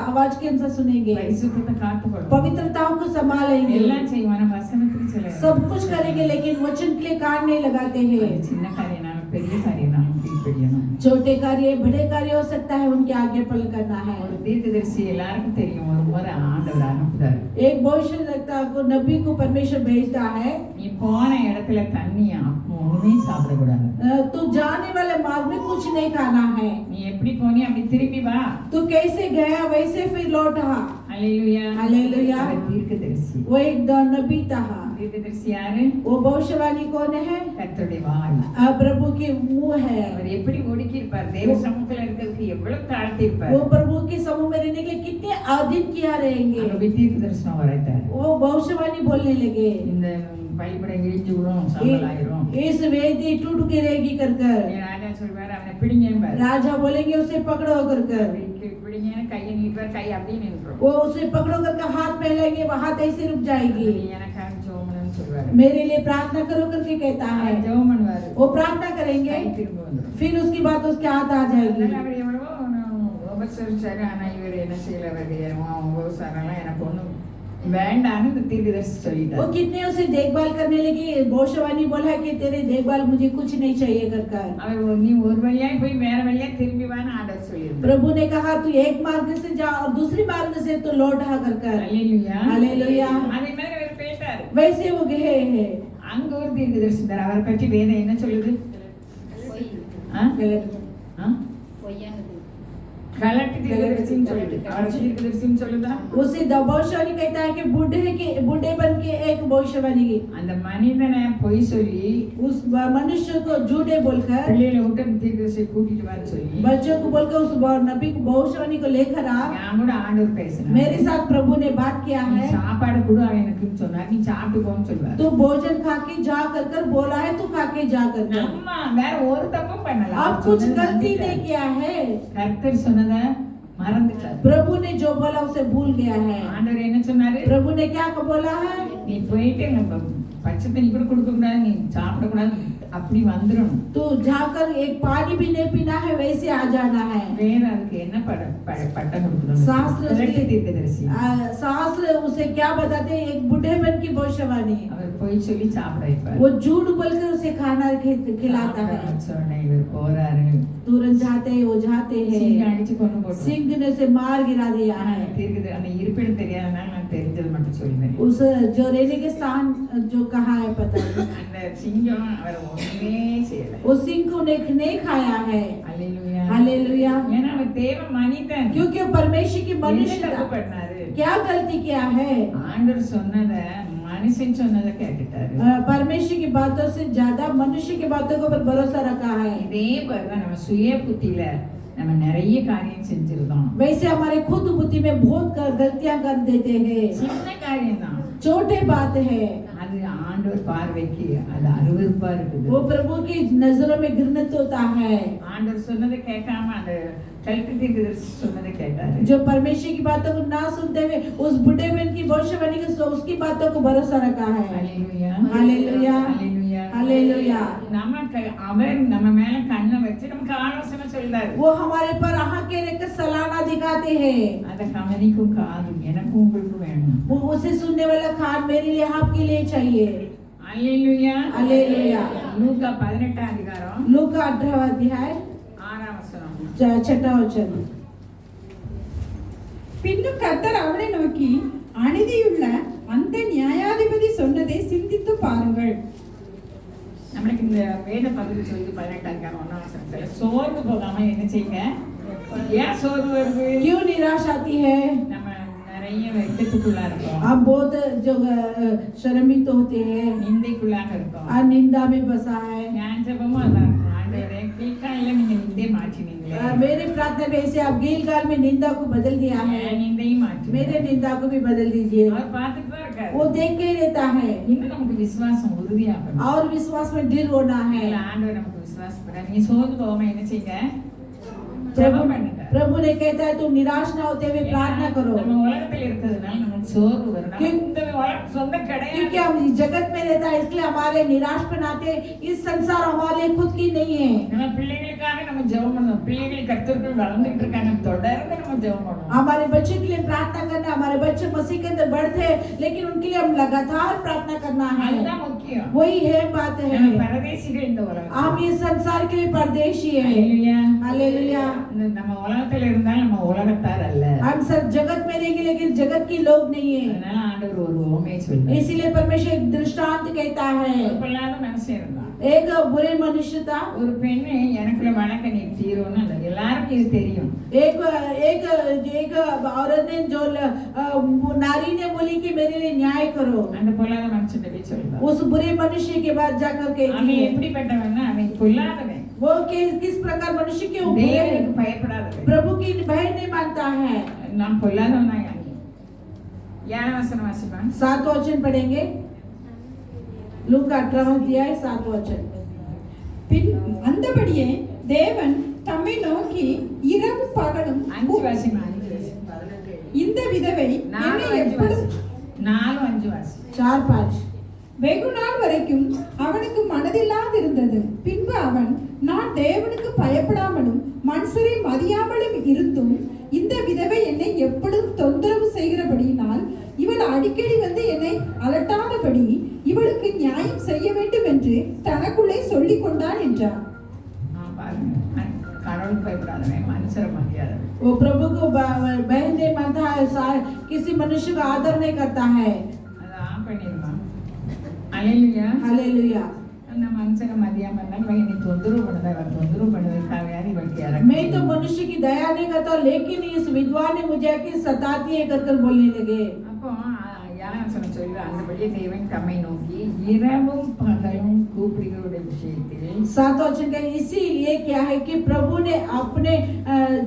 आवाज के अनुसार सुनेंगे, பரிசுத்தத்தை காத்துக்கொள்ளும். पवित्रताओं को संभालेंगे, எல்லாம் செய்வான வசனத்துக்கு சில सब कुछ करेंगे, लेकिन वचन के लिए कान नहीं लगाते हैं। சின்ன காரியனாலும் பெரிய காரியனாலும் கீழ்ப்படியணும். छोटे कार्य बड़े कार्य हो सकता है, उनके आगे पल करना है। ஒரு தீர்க்கதரிசி எல்லாருக்கும் தெரியும், ஒரு முறை ஆண்டவர் அனுப்புறாரு. एक भविष्यवक्ता को, नबी को परमेश्वर भेजता है, நீ போன இடத்துல தண்ணி ஒண்ணுமே சாப்பிடக்கூடாது. तू जाने वाले मार्ग में कुछ नहीं खाना है, நீ எப்படி போனி அப்படி திரும்பி வா. तू कैसे गया वैसे फिर लौट आ। அல்லேலூயா. हालेलुया। அவர் தீர்க்கதரிசி. वो एक नबी था। தீர்க்கதரிசி யாரு? वो भविष्यवाणी कौन है? கர்த்தருடைய வாய். प्रभु की मुंह है। அவர் எப்படி ஒடுக்கி இருப்பார், தேவ சமூகத்துல இருக்கிறதுக்கு எவ்வளவு தாழ்த்தி இருப்பார். वो प्रभु के समूह में रहने के लिए कितने अधीन किया रहेंगे। அங்க தீர்க்க தரிசனம் வரைத்தார். वो भविष्यवाणी बोलने लगे, இந்த பலிபீடம் இடிஞ்சு விடும், சாம்பலாயிரும். इस वेदी टूट गिरेगी कर कर। ராஜா சொல்வார், அவனை பிடிங்கம்பார். राजा बोलेंगे उसे पकड़ो कर कर। பிடிங்க, கையை நீட்டுவார், கை அப்படியே நின்றும். वो उसे पकड़ो करके हाथ फैलाएंगे, वो हाथ ऐसे रुक जाएगी। எனக்காக ஜெபம்னு சொல்வார். मेरे लिए प्रार्थना करो करके कहता है, ஜெபம் பண்ணுவார். वो प्रार्थना करेंगे, கை திரும்ப வந்துரும். फिर उसके बाद उसके हाथ आ जाएगी। அதனால அவர் எவ்வளவோ உபசரிச்சாரு, ஆனா இவர் என்ன செய்யல, உபசாரம்லாம் எனக்கு ஒண்ணும் வேண்டான்னு இந்த தீர்க்கதரிசி वो சொல்லிட்டார். कितने उसे देखभाल करने लगी। भविष्यवाणी बोला कि तेरे देखभाल मुझे कुछ नहीं चाहिए कर कर। அவர் நீ ஒரு வழியா போய் வேற வழியா திரும்பி வான்னு ஆண்டவர் சொல்லியிருந்தார். प्रभु ने कहा तू एक मार्ग से जा और दूसरी मार्ग से तो लौट आ कर कर। அல்லேலூயா. हालेलुया। அதே மாதிரி அவர் போயிட்டார். वैसे वो गए हैं। அங்க ஒரு தீர்க்கதரிசி இருந்தார். அவரை பற்றி வேதம் என்ன சொல்லுது? ஆ? ஆ? கலட்டி தீர்க்கதரிசின்னு சொல்லுது. அவர் தீர்க்கதரிசின்னு சொல்லுதா? उसे भविष्यवाणी कहता है कि बूढ़ेपन के एक भविष्यवाणी। அந்த மனிதனை பொய் சொல்லி उस मनुष्य को झूठे बोलकर, பிள்ளைகளை விட்டு தீர்க்கதரிசியை கூட்டிட்டு வர சொல்லி बच्चों को बोलकर उस नबी को भविष्यवाणी को लेकर आ। நான் கூட ஆண்டவர் பேசினேன். मेरे साथ प्रभु ने बात किया நீ है, சாப்பாடு கூட அவன் எனக்கு சொன்னார், நீ சாப்பிட்டு போன்னு சொல்லுவார். तू भोजन खा के जा कर कर बोला है, तू खा के जा कर कर। நம்ம வேற ஒரு தப்பும் பண்ணல. आप कुछ गलती नहीं किया है। கர்த்தர் சொன்னத மறந்துட்டார். प्रभु ने जो बोला उसे भूल गया है। ஆண்டவர் என்ன சொன்னாரு? प्रभु ने क्या बोला है? நீ போயிட்டு நம்ம பச்சை தண்ணி கூட கொடுக்க கூடாது, நீ சாப்பிட கூடாது, அப்படி வந்துடணும். तू जाकर एक पानी भी नहीं पीना है, वैसे आ जाना है। வேற அதுக்கு என்ன பட்டம் கொடுக்கணும்? சாஸ்திர கலட்டி தீர்க்கதரிசி. शास्त्र उसे क्या बताते हैं? एक बूढ़ेपन की भविष्यवाणी। அவர் பொய் சொல்லி சாப்பிட வைப்பார். वो झूठ बोलकर उसे खाना खिलाता है। சொன்ன இவர் போறாரு, तुरंत जाते हैं, वो जाते சிங்க हैं। அடிச்சு கொண்டு போட்டு सिंह ने उसे मार गिरा दिया है। தீர்க்கதரிசி அந்த இருப்பிடம் தெரியாதனால நான் தெரிஞ்சது மட்டும் சொல்லுவேன். उस जो रहने के स्थान जो कहा है पता नहीं। அந்த சிங்கம் அவர் ஒண்ணுமே செய்யல. वो सिंह को नहीं खाया है। அல்லேலூயா. हालेलुया। ஏன்னா அவர் தேவ மனிதன். क्योंकि वो परमेश्वर की என்ன मनुष्य தப்பு था। பண்ணாரு? क्या गलती किया है? ஆண்டவர் சொன்னத மனுஷன் சொன்னதை கேட்டுட்டாரு. परमेश्वर की बातों से ज्यादा मनुष्य की बातों के ऊपर भरोसा रखा है। இதே போலதான் நம்ம சுய புத்தியில நம்ம நிறைய காரியம் செஞ்சிருந்தோம். वैसे हमारे खुद बुद्धि में बहुत गलतियां कर देते हैं। சின்ன காரியம் தான், छोटे बात है, அது ஆண்டவர் பார்வைக்கு அது அருவருப்பா இருக்குது. वो प्रभु की नजरों में घृणित होता है। ஆண்டவர் சொன்னதை கேட்காம அந்த கல்வி தீர்க்கதரிசி சொன்னதை கேட்டாரு. जो परमेश्वर की बातों को ना सुनते हुए उस बुढ़े बहन की भविष्यवाणी को उसकी बातों को भरोसा रखा है। ஹalleluya हालेलुया ஹalleluya हालेलुया। நமக்கு அவர் நம்ம மேல கண்ணை வச்சு நமக்கு ஆலோசனை சொல்றாரு. वो हमारे पर आँख के रखकर सलाना दिखाते हैं। அத கவனிக்கும் காது எனக்கும் உங்களுக்கும் வேணும். वो उसे सुनने वाला कान मेरे लिए आपके लिए चाहिए। ஹalleluya हालेलुया। லூக்கா 18 அதிகாரம் लूका 18वां अध्याय 6 வசனம். 6वां वचन। பின்னும் கர்த்தர் அவனை நோக்கி அநீதியுள்ள அந்த நியாயாதிபதி சொன்னதை சிந்தித்து பாருங்கள். நம்மளுக்கு இந்த வேத பகுதி சொல்லி 18 அதிகாரம் 1 வசனத்துல சோர்ந்து போகாம என்ன செய்யுங்க? ஏன் சோர்வு வருது? क्यों निराश आती है? நம்ம நிறைய வெட்கத்துக்குள்ளா இருக்கோம், हम बहुत जो शर्मित होते हैं நிந்தைக்குள்ளாக இருக்கோம். और निंदा में बसा है। ஞான ஜெபமும் அதான் இருக்கும். ஆண்டவரே கீழ்காலில நீங்க நிந்தை மாற்றினீங்களே, मेरे प्रार्थना में ऐसे आप गीलगाल में निंदा को बदल दिया है, என் நிந்தையும் மாற்றி मेरे निंदा को भी बदल दीजिए। அவர் பார்த்துட்டு தான் இருக்காரு. वो देख के रहता है இன்னும் நமக்கு விசுவாசம் உறுதியாகணும். और विश्वास में दृढ़ होना है। ஆண்டவர் நமக்கு விசுவாசம் நீங்க சோர்ந்து போகாம என்ன செய்யுங்க? प्रभु ஜெபம் பண்ணுங்க. प्रभु ने कहता है तुम निराश ना होते हुए प्रार्थना करो, நம்ம உலகத்துல இருக்கிறதுனால நமக்கு சோர்வு வரும். நமக்கு இந்த உலகம் சொந்தம் கிடையாது. क्योंकि हम इस जगत में रहता है इसलिए हमारे निराश बनाते। इस संसार हमारे लिए खुद की नहीं है। நம்ம பிள்ளைகளுக்காக நம்ம ஜெபம் பண்ணணும். பிள்ளைகள் கர்த்தருக்குள் வளர்ந்துட்டு இருக்காங்க, தொடர்ந்து நம்ம ஜெபம் பண்ணணும். हमारे बच्चे के लिए प्रार्थना करना, हमारे बच्चे मसीह के अंदर बढ़ते हैं लेकिन उनके लिए हम लगातार प्रार्थना करना है। அதுதான் முக்கியம். वही है बात है। நம்ம பரதேசிகள் இந்த உலகம். हम इस संसार के लिए परदेशी है। ஹalleluya हालेलुया। நம்ம உலகத்துல இருந்தாலும் நம்ம உலகத்தார் அல்ல. हम सब जगत में रहेंगे लेकिन जगत की लोग नहीं है। அதனால ஆண்டவர் ஒரு உவமையை சொல்றார். इसीलिए परमेश्वर एक दृष्टांत कहता है। பொல்லாத மனுஷன் இருந்தான். एक बुरे मनुष्य था। ஒரு பெண்ணு எனக்குள்ள வழக்க நீ தீரும்னு அந்த எல்லாருக்கும் இது தெரியும். एक एक एक औरत ने जो नारी ने बोली कि मेरे लिए न्याय करो। அந்த பொல்லாத மனுஷன் போய் சொல்றான். उस बुरे मनुष्य के बाद जाकर कहती அவன் है எப்படிப்பட்டவன்னா அவன் பொல்லாதவன், वो किस प्रकार मनुष्य के ऊपर தேவனுக்கு பயப்படாதவன், प्रभु की भय नहीं मानता है। நான் பொல்லாதவனா யாரு? யார வசனம் வாசிப்பான்? 7 वचन पढ़ेंगे। लूका 18 अध्याय 7 वचन। பின் அந்தபடியே தேவன் தம்மை நோக்கி இரவு பகலும் 5 வாசிமா 5 வாசி. இந்த விதவை 4 என்னை 5 எப்பொழுது வாசி. 4 5 வாசி. 4 5। வெகு நாள் வரைக்கும் அவனுக்கு மனதில்லாதிருந்தது. பின்பு அவன் நான் தேவனுக்கு பயப்படாமலும் மனுஷரை மதியாமலும் இருந்தும் இந்த விதவை என்னை எப்பொழுதும் தொந்தரவு செய்கிறபடியினால் இவள் அடிக்கடி வந்து என்னை அலட்டாதபடி இவளுக்கு நியாயம் செய்ய வேண்டும் என்று தனக்குள்ளே சொல்லிக் கொண்டான் என்றார். பாருங்க, கடவுளுக்கு பயப்படாதவன் மனுஷரை மதியாதவன். वो प्रभु को बहन नहीं मानता है, किसी मनुष्य का आदर नहीं करता है। அதை ஆஃப் பண்ணிடுமா? Hallelujah hallelujah. அந்த மனுஷனை மதியாம இருந்தா இவன் என்னை தொந்தரவு பண்ணுவதற்காக யார் இவளுக்கு யாரும் मैं तो मनुष्य की दया नहीं करता लेकिन इस विद्वान ने मुझे आके सताती है कर बोलने लगे। அப்போ யாரும் சொல்ல அந்தபடியே தேவன் தம்மை நோக்கி இரவும் பகலும் கூப்பிடுகளுடைய விஷயத்தில் 7 वचन का इसीलिए क्या है कि प्रभु ने अपने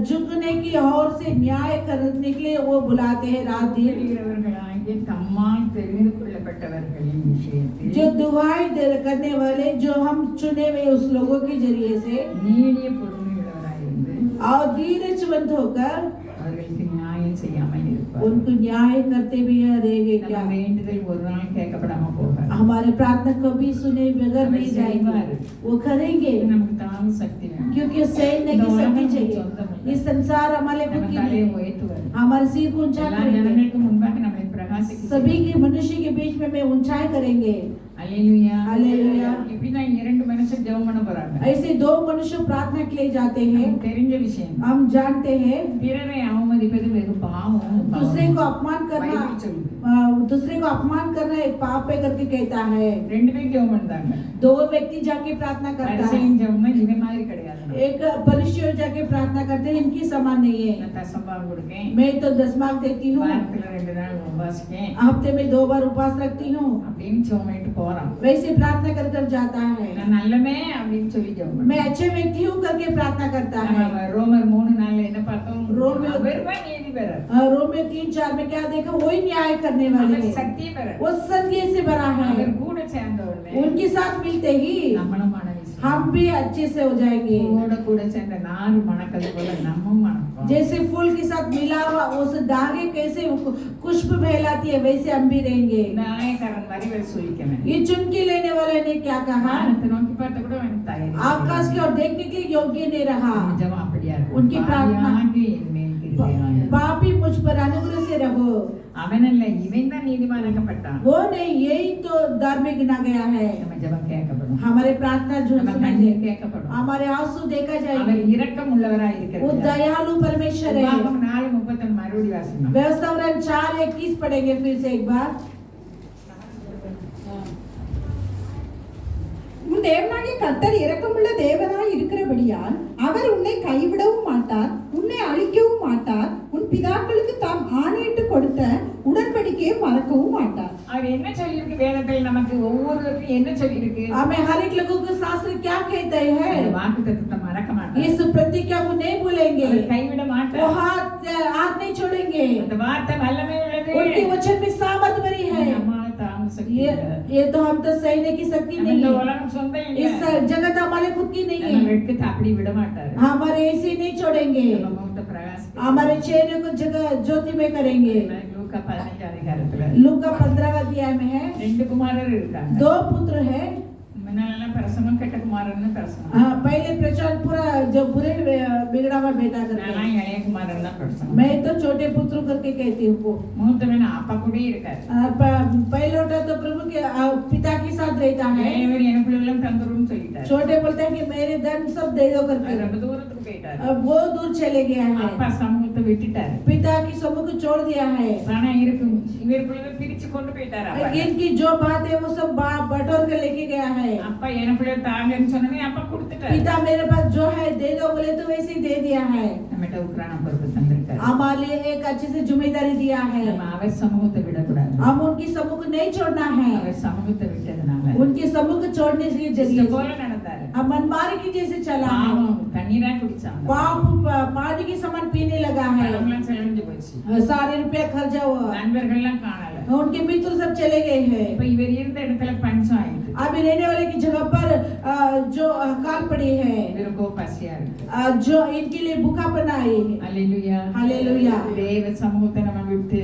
झुकने की ओर से न्याय करने के लिए वो बुलाते हैं रात दिन। கூப்பிடுகிறவர்களாகிய தம்மால் தெரிந்து கொள்ளப்பட்டவர்களின் விஷயத்தில் जो दुहाई करने वाले जो हम चुने हुए उस लोगों के जरिए से நீடிய பொறுமையுள்ளவராயிருந்து और धीरजवंत होकर அவர்களுக்கு நியாயம் செய்யாமல் இருப்பார். उनको न्याय करते भी रहेंगे। நம்ம क्या வேண்டுதல் ஒரு நாள் கேட்கப்படாம போகாது. हमारे प्रार्थना कभी सुने बगैर नहीं जाएंगे, वो करेंगे நமக்கு தாங்க சக்தி வேணும். क्योंकि सहने की शक्ति चाहिए। इस संसार हमारे खुद நம்ம की தலையை नहीं, உயர்த்துவார். हमारे सिर को ऊंचा எல்லா करेंगे, ஜனங்களுக்கு முன்பாக நம்மை பிரகாசிக்க सभी के मनुष्य के बीच में ऊंचाई करेंगे। ஹalleluya ஹalleluya. இப்படினா இரண்டு மனுஷர் ஜெபம் பண்ண போறாங்க. ऐसे दो मनुष्य प्रार्थना के लिए जाते हैं। நமக்கு தெரிஞ்ச விஷயம். हम जानते हैं பிறரை அவமதிப்பது வெறும் பாவம். दूसरे को अपमान करना, பைபிள் சொல்லுது. दूसरे को अपमान करना एक पाप है करके कहता है। ரெண்டு பேரும் ஜெபம் பண்ணாங்க. दो व्यक्ति जाके प्रार्थना करता है, பரிசேயன் ஜெபம்னா இவன் மாதிரி கிடையாது. एक फरीसी जाके प्रार्थना करते हैं, इनकी समान नहीं है। நான் தசம்பாகம் கொடுக்கேன். मैं तो 10 मार्क देती हूँ, வாரத்துல 2 நாள் உபவாசிக்கேன். हफ्ते में 2 बार उपवास रखती हूँ, அப்படின்னு ஜெபம் பண்ணிட்டு போறான். वैसे प्रार्थना कर कर जाता है। நான் நல்லமே அப்படின்னு சொல்லி ஜெபம் मैं பண்ணேன். अच्छे व्यक्ति हूँ करके प्रार्थना करता है। நம்ம ரோமர் 3:4 என்ன பார்த்தோம்? ரோமர் அவர்தான் நீதிபரர். रोमियो 3:4 में क्या देखा? वही न्याय करने वाले அவர் हैं, சத்தியபரர். वो सत्य से भरा है। அவர் கூட சேர்ந்த உடனே उनके साथ मिलते ही நம்மளுமான விசுவாசி. हम भी अच्छे से हो जाएंगे। கூட கூட சேர்ந்த நாறு மணக்கிறது போல நம்மும் மணப்போம். जैसे फूल के साथ मिला हुआ उस धागे कैसे खुशबू फैलाती है वैसे हम भी रहेंगे। நாயகரன் வரிகள் சொல்லிக்கணும். ये चुनकी लेने वाले ने क्या कहा? வானத்தை நோக்கி பார்த்த கூட அவன் தயாரி. आकाश की ओर देखने के लिए योग्य नहीं रहा। ஜெபம் அப்படியா இருக்கு. उनकी प्रार्थना பாவியாகி என்மேல் கிருபையாயிரு. पापी मुझ पर अनुग्रह से रहो। அவனல்ல இவன் தான் நீதிமானாக்கப்பட்டான். वो नहीं, यही तो धार्मिक गिना गया है। நம்ம ஜெபம் கேட்கப்படும். हमारे प्रार्थना जो நம்ம सुना கண்ணீர் जाए, கேட்கப்படும். हमारे आंसू देखा அவர் जाएगा। இரக்கம் உள்ளவராய் वो இருக்கிறார். दयालु परमेश्वर है। உபாகமம் 4:31 மறுபடி வாசிக்கணும். व्यवस्थापन 4:21 पढ़ेंगे फिर से एक बार। உன் தேவனாகிய கர்த்தர் இரக்கமுள்ள தேவனாய் இருக்கிறபடியால் அவர் உன்னை கைவிடவும் மாட்டார், உன்னை அழிக்கவும் மாட்டார், உன் பிதாக்களுக்கு தாம் ஆணையிட்டு கொடுத்த உடன்படிக்கையை மறக்கவும் மாட்டார். அவர் என்ன சொல்லியிருக்கு வேதத்தில் நமக்கு ஒவ்வொருவருக்கும் என்ன சொல்லியிருக்கு? हमें हर एक लोगों को शास्त्र क्या कहते हैं? வாக்குத்தத்தத்தை மறக்க மாட்டார். इस प्रतिज्ञा को नहीं भूलेंगे, அவர் கைவிட वो மாட்டார். हाथ नहीं छोड़ेंगे। அந்த வார்த்தை வல்லமை உள்ளது. उनके वचन में सामर्थ भरी है। நம்மால தாங்க சக்தி இல்லை. ये तो हम तो सहने की शक्ति நம்ம नहीं இந்த है। உலகம் சொந்தம் இல்லை. इस जगत हमारे खुद की नहीं நம்ம है। வெட்கத்தை அப்படி விட மாட்டார். हमारे ऐसे नहीं छोड़ेंगे, நம்ம முகத்தை பிரகாசிக்க हमारे चेहरे को जगह ज्योति में करेंगे। லூக்கா 15 அதிகாரத்துல लूका 15 अध्याय में है, 2 குமாரர் இருக்காங்க. 2 पुत्र है। முன்னால பிரசங்கம் கெட்ட குமாரன்னு பிரசங்கம். हाँ, पहले प्रचार पूरा जो बुरे बिगड़ा हुआ बेटा करते நான் हैं। இளைய குமாரன் தான் பிரசங்கம். मैं तो छोटे पुत्र करके कहती हूँ को। மூத்தவன் அப்பா கூட இருக்காரு. पहले होता तो प्रभु के पिता के साथ रहता है। இளையவர் எனக்குள்ள எல்லாம் தந்துருன்னு சொல்லிட்டாரு. छोटे बोलते हैं कि मेरे धन सब दे दो करके। ரொம்ப தூரத்துக்கு போயிட்டாரு. अब वो दूर चले गया है, அப்பா சமூகத்தை விட்டுட்டாரு. पिता की समूह को छोड़ दिया है। பணம் இருக்கும் இவருக்குள்ள பிரிச்சு கொண்டு போயிட்டாரு. அப்பா इनकी जो बात है वो सब बटोर कर लेके गया है। அப்பா எனக்குள்ள தாங்கன்னு சொன்னனே அப்பா கொடுத்துட்டாரு. पिता मेरे पास जो है दे दो बोले तो वैसे ही दे दिया है। நம்மட்ட உக்ரான பொறுப்பு தந்திருக்காரு. हमारे लिए एक अच्छी से जिम्मेदारी दिया है। நம்ம அவர் சமூகத்தை விடக்கூடாது. हम उनकी समूह को नहीं छोड़ना है। அவர் சமூகத்தை விட்டதுனால उनकी समूह को छोड़ने से இஷ்டம் जरिए போல நடந்தாரு. अब मनमारी की जैसे चला है। பாவம் தண்ணீரா குடிச்சாங்க. पाप पानी के समान पीने लगा है। பணம்லாம் செலவழிஞ்சு போச்சு. सारे रुपया खर्चा हुआ, நண்பர்கள்லாம் காணல. उनके मित्र सब चले गए हैं। இப்ப இவர் இருந்த இடத்துல பஞ்சம் ஆயிடுச்சு. अभी रहने वाले की जगह पर जो अकाल पड़ी है, இவருக்கோ பசியா இருக்கு. जो इनके लिए भूखा बनाई है। அல்லேலூயா. हालेलुया। தேவ சமூகத்தை நம்ம விட்டு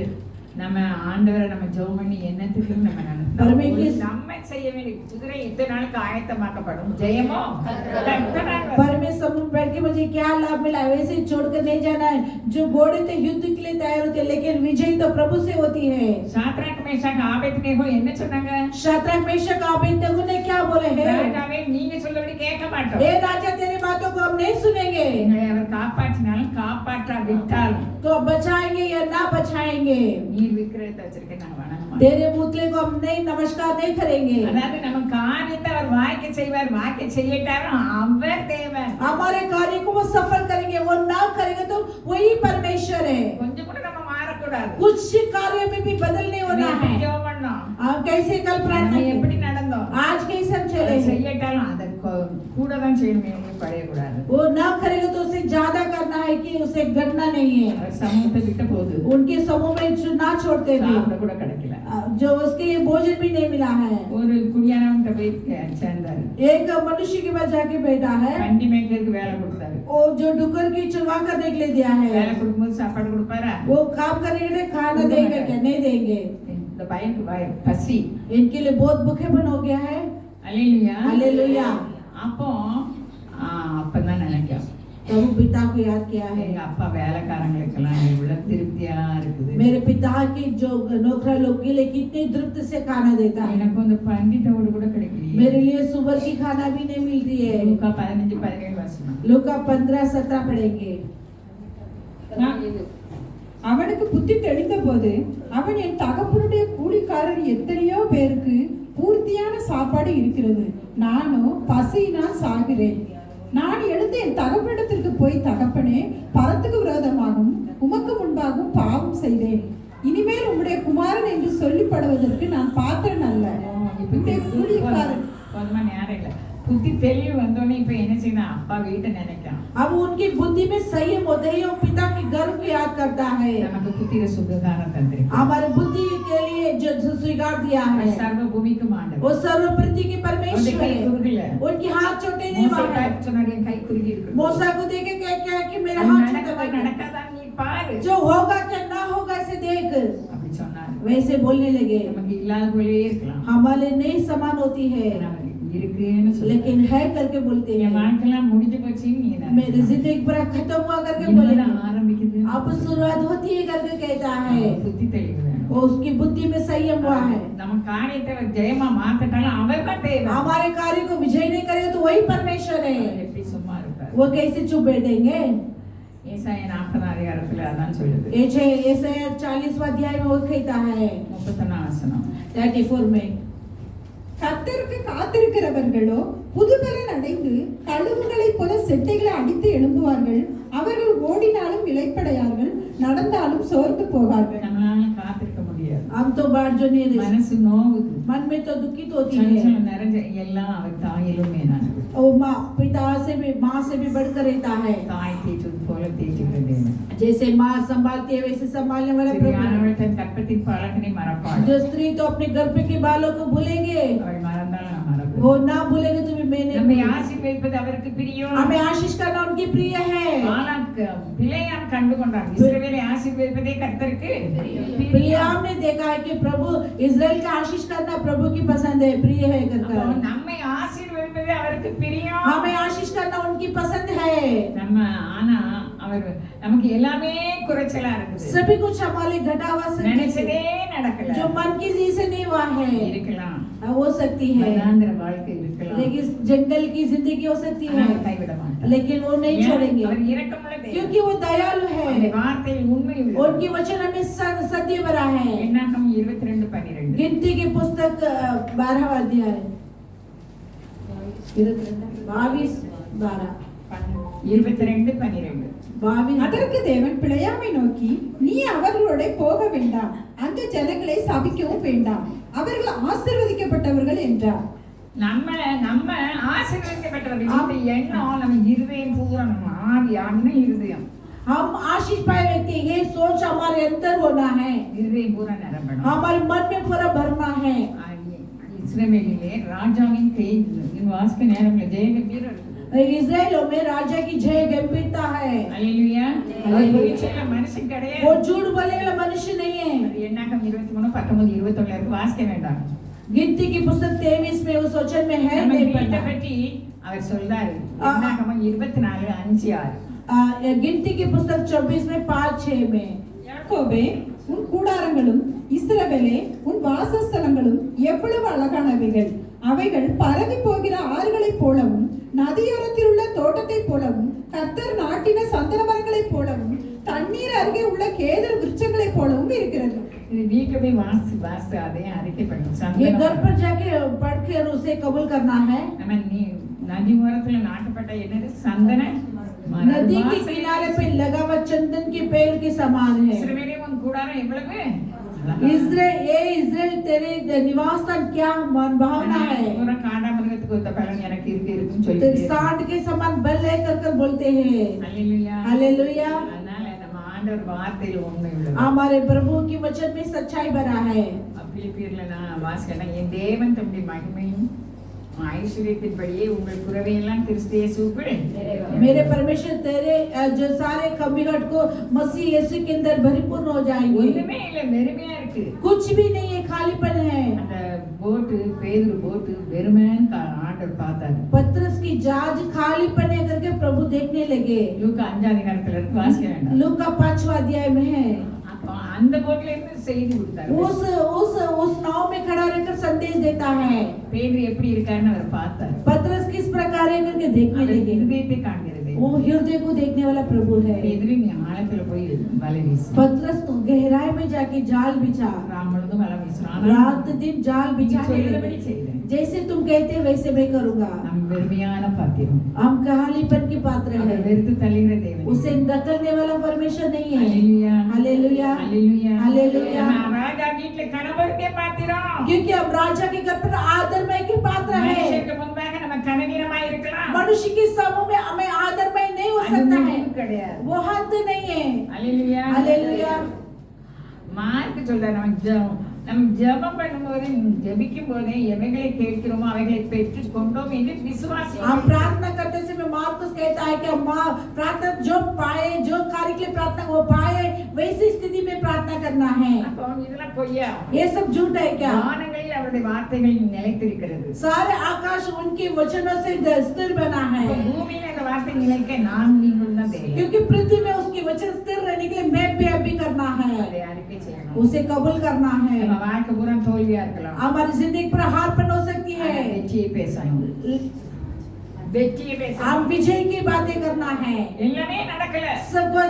நம்ம ஆண்டவரை நம்ம ஜெபம் பண்ணி என்னத்துக்கு நம்ம பரமேஸ்வரன் நம்ம செய்ய வேண்டிய குதிரை இத்தனை நாளுக்கு ஆயத்தமாக்கப்படும். ஜெயமோ கர்த்தரால் पर में समूह बैठ के मुझे क्या लाभ मिला? वैसे छोड़कर नहीं जाना है। जो घोड़े थे युद्ध के लिए तैयार होते, लेकिन विजय तो प्रभु से होती है। சாத்ராக் மேஷாக் ஆபேத்நேகோ என்ன சொன்னாங்க? शाद्रक मेशक अबेदनगो ने क्या बोले हैं? ராஜாவே நீங்க சொல்லபடி கேட்க மாட்டோம். ए राजा तेरी बातों को हम नहीं सुनेंगे। எங்களை அவர் காப்பாற்றினாலும் காப்பாற்றாவிட்டாலும் तो बचाएंगे या ना बचाएंगे, நீர் விக்கிரகத்தை வச்சிருக்க நாங்க வணங்க மாட்டோம். तेरे पुतले को हम नहीं नमस्कार नहीं करेंगे। அதாவது நம்ம காரியத்தை அவர் வாய்க்க செய்வார். வாய்க்க செய்யட்டாலும் அவர் தேவன். हमारे कार्य को वो सफल करेंगे, वो ना करेंगे तो वही परमेश्वर है। கொஞ்சம் கூட நம்ம மாறக்கூடாது. कुछ कार्य में भी बदल नहीं होना है। ஜெபம் பண்ணோம். आप कैसे कल प्रार्थना நம்ம की? எப்படி நடந்தோம்? आज कैसे हम அதை चले? செய்யட்டாலும் அதை கூட தான் செய்யணுமே, பழையக்கூடாது. वो ना करेगा तो उसे ज्यादा करना है कि उसे घटना नहीं है। அவர் சமூகத்தை விட்ட போது उनके समूह में जो ना छोड़ते थे, சாப்பிட கூட கிடைக்கல. जो उसके लिए भोजन भी नहीं मिला है। ஒரு குடியானவன்கிட்ட போய் சேர்ந்தாரு. एक मनुष्य के पास जाके बैठा है, வண்டி மேய்க்கிறதுக்கு வேலை கொடுத்தாரு. वो जो डुकर की चुनवा करने के लिए दिया है। வேலை கொடுக்கும்போது சாப்பாடு கொடுப்பாரா? वो काम करने के लिए खाना देंगे क्या? नहीं देंगे। இந்த பையனுக்கு பசி. इनके लिए बहुत भूखेपन हो गया है। அல்லேலூயா. हालेलुया। அப்போ அப்பதான் நினைக்கிறேன் प्रभु पिता को याद किया है। எங்க அப்பா வேலைக்காரங்களுக்கெல்லாம் இவ்வளவு திருப்தியா இருக்குது. मेरे पिता की जो नौकरा लोग के लिए कितनी तृप्त से खाना देता है। எனக்கு வந்து பண்டித்தோடு கூட கிடைக்கலையே. मेरे लिए सुबह की खाना भी नहीं मिल रही है। லூக்கா 15:17 வாசிமா. लूका 15-17 पढ़ेंगे। அவனுக்கு புத்தி தெளிந்த போது அவன் என் தகப்பனுடைய கூலிக்காரர் எத்தனையோ பேருக்கு பூர்த்தியான சாப்பாடு இருக்கிறது, நானோ பசியினால் சாகிறேன். நான் எழுந்து என் தகப்பனிடத்திற்கு போய், தகப்பனே, பரத்துக்கு விரோதமாகவும் உமக்கு முன்பாகவும் பாவம் செய்தேன். இனிமேல் உம்முடைய குமாரன் என்று சொல்லிப்படுவதற்கு நான் பாத்திரன் அல்ல. உம்முடைய கூலிக்காரன் போதுமா நேரம் இல்லை. புத்தி தெளிவு வந்தோடனே இப்ப என்ன செய்யணும்? அப்பா வீட்டை நினைக்கலாம். अब उनकी बुद्धि में संयम होते ही वो पिता के गर्व को याद करता है। நமக்கு புத்திர சுகாதாரம் தந்திருக்கு. हमारे बुद्धि के लिए जो स्वीकार दिया அவர் है। சர்வ பூமிக்கும் ஆண்டவர். वो सर्वप्रति के அவருடைய परमेश्वर கை है। குறுகல. उनकी हाथ छोटे नहीं மோசே हुआ है। பார்த்து சொன்னாரு, என் கை குறுகி இருக்கு. मूसा को देखे क्या क्या कि मेरा அது हाथ छोटा நடக்குதா है। நடக்காதா நீ பாரு. जो होगा क्या ना होगा इसे देख। அப்படி சொன்னாரு. वैसे बोलने लगे। நமக்கு இல்லாத போலயே இருக்கலாம். हमारे नहीं समान होती है, இருக்குன்னு சொல்லு. लेकिन है करके बोलते என் हैं। வாழ்க்கைலாம் முடிஞ்சு போச்சுன்னு நீ मेरी நினைச்சா. जिंदगी पूरा खत्म हुआ करके இனிமேல் बोलेंगे। ஆரம்பிக்குது. अब शुरुआत होती है करके कहता है। புத்தி தெளிவு வேணும். वो उसकी बुद्धि में संयम हुआ है। நம்ம காரியத்தை அவர் ஜெயமா மாத்தட்டாலும் அவர் தான் தேவை. हमारे कार्य को विजय नहीं करे तो वही परमेश्वर है। அவர் எப்படி சும்மா இருப்பார்? वो कैसे चुप बैठेंगे? ஏசாயா 40 அதிகாரத்துல அதான் சொல்லுது. ऐसे 40वां अध्याय में वो कहता है 31 வசனம். 34 में, கர்த்தருக்கு காத்திருக்கிறவர்களோ புதுபலன் அடைந்து கழுகுகளைப் போல செட்டைகளை அடித்து எழும்புவார்கள். அவர்கள் ஓடினாலும் இளைப்படையார்கள், நடந்தாலும் சோர்ந்து போவார்கள். நம்மளால காத்திருக்க முடியாது. हम तो बाढ़ जो नहीं रह மனசு நோவுது. मन में तो दुखित होती है। சஞ்சலம் நிறைஞ்ச எல்லாம் அவர் தாயிலும் மேலானது. वो माँ पिता से भी माँ से भी बढ़कर रहता है। தாய் தேய்ச்சது போல தேய்ச்சுகிற தேவன். जैसे माँ संभालती है वैसे संभालने वाला प्रभु। சரியானவள் தன் கற்பத்தின் பழக்கனை மறப்பாள். जो स्त्री तो अपने गर्भ के बालों को भूलेंगे, அவள் மறந்தாலும் நான் மறப்பேன். वो ना भूलेंगे तो भी मैं नहीं நம்மை भूलूंगी। ஆசீர்வதிப்பது அவருக்கு பிரியம். हमें आशीष करना उनकी प्रिय है। பாலாக் பிலேயாம் கண்டு கொண்டான். இஸ்ரவேலை ஆசீர்வதிப்பதே கர்த்தருக்கு பிரியம். बिलेआम ने देखा है कि प्रभु इज़राइल का आशीष करना प्रभु की पसंद है, प्रिय है அப்போ करकर। நம்மை ஆசீர்வதிப்பதே அவருக்கு பிரியம். हमें आशीष करना उनकी पसंद है। நம்ம ஆனா அவர் நமக்கு எல்லாமே குறைச்சலா இருக்குது. सभी कुछ हमारे घटा हुआ நினைச்சதே நடக்கல. जो मन की चीज से नहीं हुआ है இருக்கலாம். हो सकती है, வனாந்திர வாழ்க்கை இருக்கலாம். लेकिन जंगल की जिंदगी हो सकती ஆனா है, அவர் கைவிட மாட்டார். लेकिन वो नहीं ஏன்? छोड़ेंगे அவர் இரக்கமுள்ள தேவன். क्योंकि वो दयालु அவருடைய है। வார்த்தையில் உண்மை உள்ளது. उनकी वचन हमें सत्य भरा है। என்னாகும் 22:12. गिनती की पुस्तक 12वां अध्याय 22:12 22:12. 22 அதற்கு தேவன் பிழையாமை நோக்கி, நீ அவர்களோட போக வேண்டாம், அந்த ஜனங்களை சபிக்கவும் வேண்டாம், அவர்கள் ஆசீர்வதிக்கப்பட்டவர்கள் என்றார். நம்ம ஆசீர்வதிக்கப்பட்டவர்கள். இந்த எண்ணம் நம்ம இருதயம் பூரா நம்ம ஆவி அண்ணன் இருதயம் हम आशीष पाए व्यक्ति, ये सोच हमारे अंदर होना है, இருதயம் பூரா நிரம்பணும். हमारे मन में पूरा भरना है। இஸ்ரவேலிலே ராஜாவின் கை வாசிக்க நேரம்ல ஜெயகம்பீரம் இருக்குது. इजराइलों में राजा की जय गंभीरता है। அல்லேலூயா. அவர் பொய் சொல்ல மனுஷன் கிடையாது. वो झूठ बोलने वाला मनुष्य नहीं है। அது என்னாகும் 23, 19, 21 இருக்கு. வாசிக்க வேண்டாம். गिनती की पुस्तक 23 में उस वचन में है, நம்ம नहीं வீட்டை पढ़ना। பற்றி அவர் சொல்றாரு. என்னாகும் 24, 5, 6. गिनती की पुस्तक 24 में 5, 6 में, யாக்கோபே, உன் கூடாரங்களும் இஸ்ரவேலே உன் வாசஸ்தலங்களும் எவ்வளவு அழகானவைகள். அவைகள் பரவி போகிற ஆறுகளைப் போலவும் நதியோரத்தில் உள்ள தோட்டத்தைப் போலவும் கர்த்தர் நாட்டின சந்தன மரங்களைப் போலவும் தண்ணீர் அருகே உள்ள கேதர் விருட்சங்களைப் போலவும் இருக்கிறது. இது வீட்டுல போய் வாசி அதையும் அறிக்கை பண்ணி ये घर पर जाके पढ़ के उसे कबूल करना है। நம்ம நதி ஓரத்துல நாட்டப்பட்ட என்னது சந்தன மரம். नदी के किनारे पे लगा हुआ चंदन के पेड़ के समान है। இஸ்ரவேலே உன் கூடாரம் எவ்வளவு इज़राइल तेरे निवास स्थान क्या मनभावना है। पूरा कांडा मृगத்துக்கு ஒத்த பலன் எனக்கு இருக்குன்னு तो சொல்லிட்டு सांड के समान बल लेकर कर बोलते हैं। அல்லேலூயா. हालेलुया। அதனால நம்ம ஆண்டவர் வார்த்தையில் உண்மை உள்ளது. हमारे प्रभु की वचन में सच्चाई भरा है। பிலிப்பியர்ல நான் வாசிக்கிறேன். என் தேவன் தம்முடைய மகிமையும் ஐஸ்வர்யத்தின்படியே உங்கள் குறைவையெல்லாம் கிறிஸ்து இயேசுவுக்குள் मेरे परमेश्वर तेरे जो सारे कमी घट को मसीह यीशु के अंदर भरपूर हो जाएंगे। ஒண்ணுமே இல்ல, வெறுமையா இருக்கு. कुछ भी नहीं है, खालीपन है। அந்த போட்டு பேதுரு போட்டு வெறுமைன்னு ஆண்டவர் பார்த்தாரு. पतरस की जहाज खालीपन है करके प्रभु देखने लगे। லூக்கா 5 அதிகாரத்துல இருக்கு. வாசிக்க வேண்டாம். लूका 5वां अध्याय में है। அப்ப அந்த போட்ல இருந்து செய்தி கொடுத்தாரு. उस नाव में खड़ा रहकर संदेश देता है। பேதுரு எப்படி இருக்காருன்னு அவர் பார்த்தாரு. पतरस किस प्रकार है करके देखने அவர் लगे। இருதயத்தை காண்கிறது. वो हृदय को देखने वाला प्रभु है। பேதுரு நீ ஆழத்துல போய் வலை வீசு. पतरस तो गहराई में जाके जाल बिछा, ராம் முழுதும் வலை வீசுறான். रात दिन जाल बिछाने சொல்லுகிறபடி लगे। செய்தேன். जैसे तुम कहते वैसे मैं करूंगा। நம் வெறுமையான பாத்திரம். हम कहालीपन की पात्र அவர் हैं। வெறுத்து தள்ளுகிற தேவன். उसे नकलने वाला परमेश्वर नहीं है। அல்லேலூயா. हालेलुया। அல்லேலூயா. हालेलुया। நம்ம ராஜா வீட்ல கணவருக்கே பாத்திரம். क्योंकि हम राजा के घर पर आदरमय के पात्र हैं। மனுஷருக்கு முன்பாக நம்ம கனவீனமாய் இருக்கலாம். मनुष्य के समूह में हमें आदरमय नहीं हो அது सकता है, முடிவு கிடையாது. वो हद नहीं है। அல்லேலூயா. हालेलुया। மார்க் சொல்றாரு நம்ம ஜெபம் பண்ணும்போது ஜெபிக்கும் போதே எவைகளை கேட்கிறோமோ அவைகளை பெற்றுக் கொண்டோம் என்று விசுவாசி. हम प्रार्थना करते समय मार्कुस कहता है कि हम प्रार्थना जो पाए, जो कार्य के लिए प्रार्थना वो पाए, वैसी स्थिति में प्रार्थना करना है। அப்போ இதெல்லாம் பொய்யா? ये सब झूठ है क्या? வானங்களில் அவருடைய வார்த்தைகள் நிலைத்திருக்கிறது. सारे आकाश उनके वचनों से स्थिर बना है। பூமியில் அந்த வார்த்தை நிலைக்க நான் நீங்களும் தான் தேவை. क्योंकि पृथ्वी में उसके वचन स्थिर रहने के लिए मैं भी अभी करना है, அதை அறிக்கை செய்யணும். उसे कबूल करना है। நம்ம வாழ்க்கை பூரா தோல்வியா இருக்கலாம். हमारी जिंदगी पर हार पन हो सकती है, வெற்றியை பேசணும். வெற்றியை பேசணும். हम विजय की बातें करना है। எல்லாமே நடக்கல.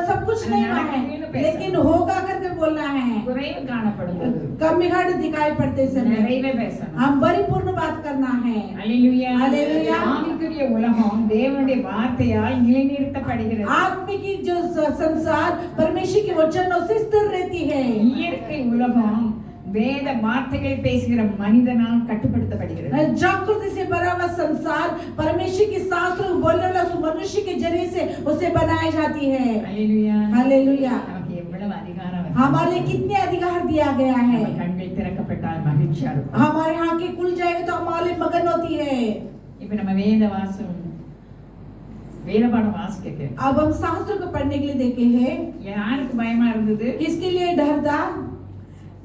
सब कुछ नहीं हुआ है, लेकिन होगा करके बोलना है। குறைவு காணப்படும்போது कमी घाट दिखाई पड़ते समय நிறைவே பேசணும். हम परिपूर्ण बात करना है। அல்லேலூயா. அல்லேலூயா. ஆவிக்குரிய உலகம் தேவனுடைய வார்த்தையால் நிலைநிறுத்தப்படுகிறது. आत्मिक की जो संसार परमेश्वर के वचनों से स्थिर रहती है। இயற்கை உலகம் வேத வார்த்தைகளை பேசுகிற மனிதனால் கட்டுப்படுத்தப்படுகிறது. जागृति से भरा हुआ संसार परमेश्वर के शास्त्र बोलने वाला मनुष्य के जरिए से उसे बनाई जाती है। அல்லேலூயா. हालेलुया। நமக்கு எவ்வளவு அதிகாரம் இருக்கு. हमारे कितने अधिकार दिया गया है। நம்ம கண்கள் திறக்கப்பட்டால் மகிழ்ச்சியா இருக்கும். हमारे आंखें खुल जाएगी तो हमारी मगन होती है। இப்ப நம்ம வேத பாடம் வாசிக்க अब हम शास्त्र को पढ़ने के लिए देखे हैं। யாருக்கு பயமா இருந்தது? किसके लिए डर था?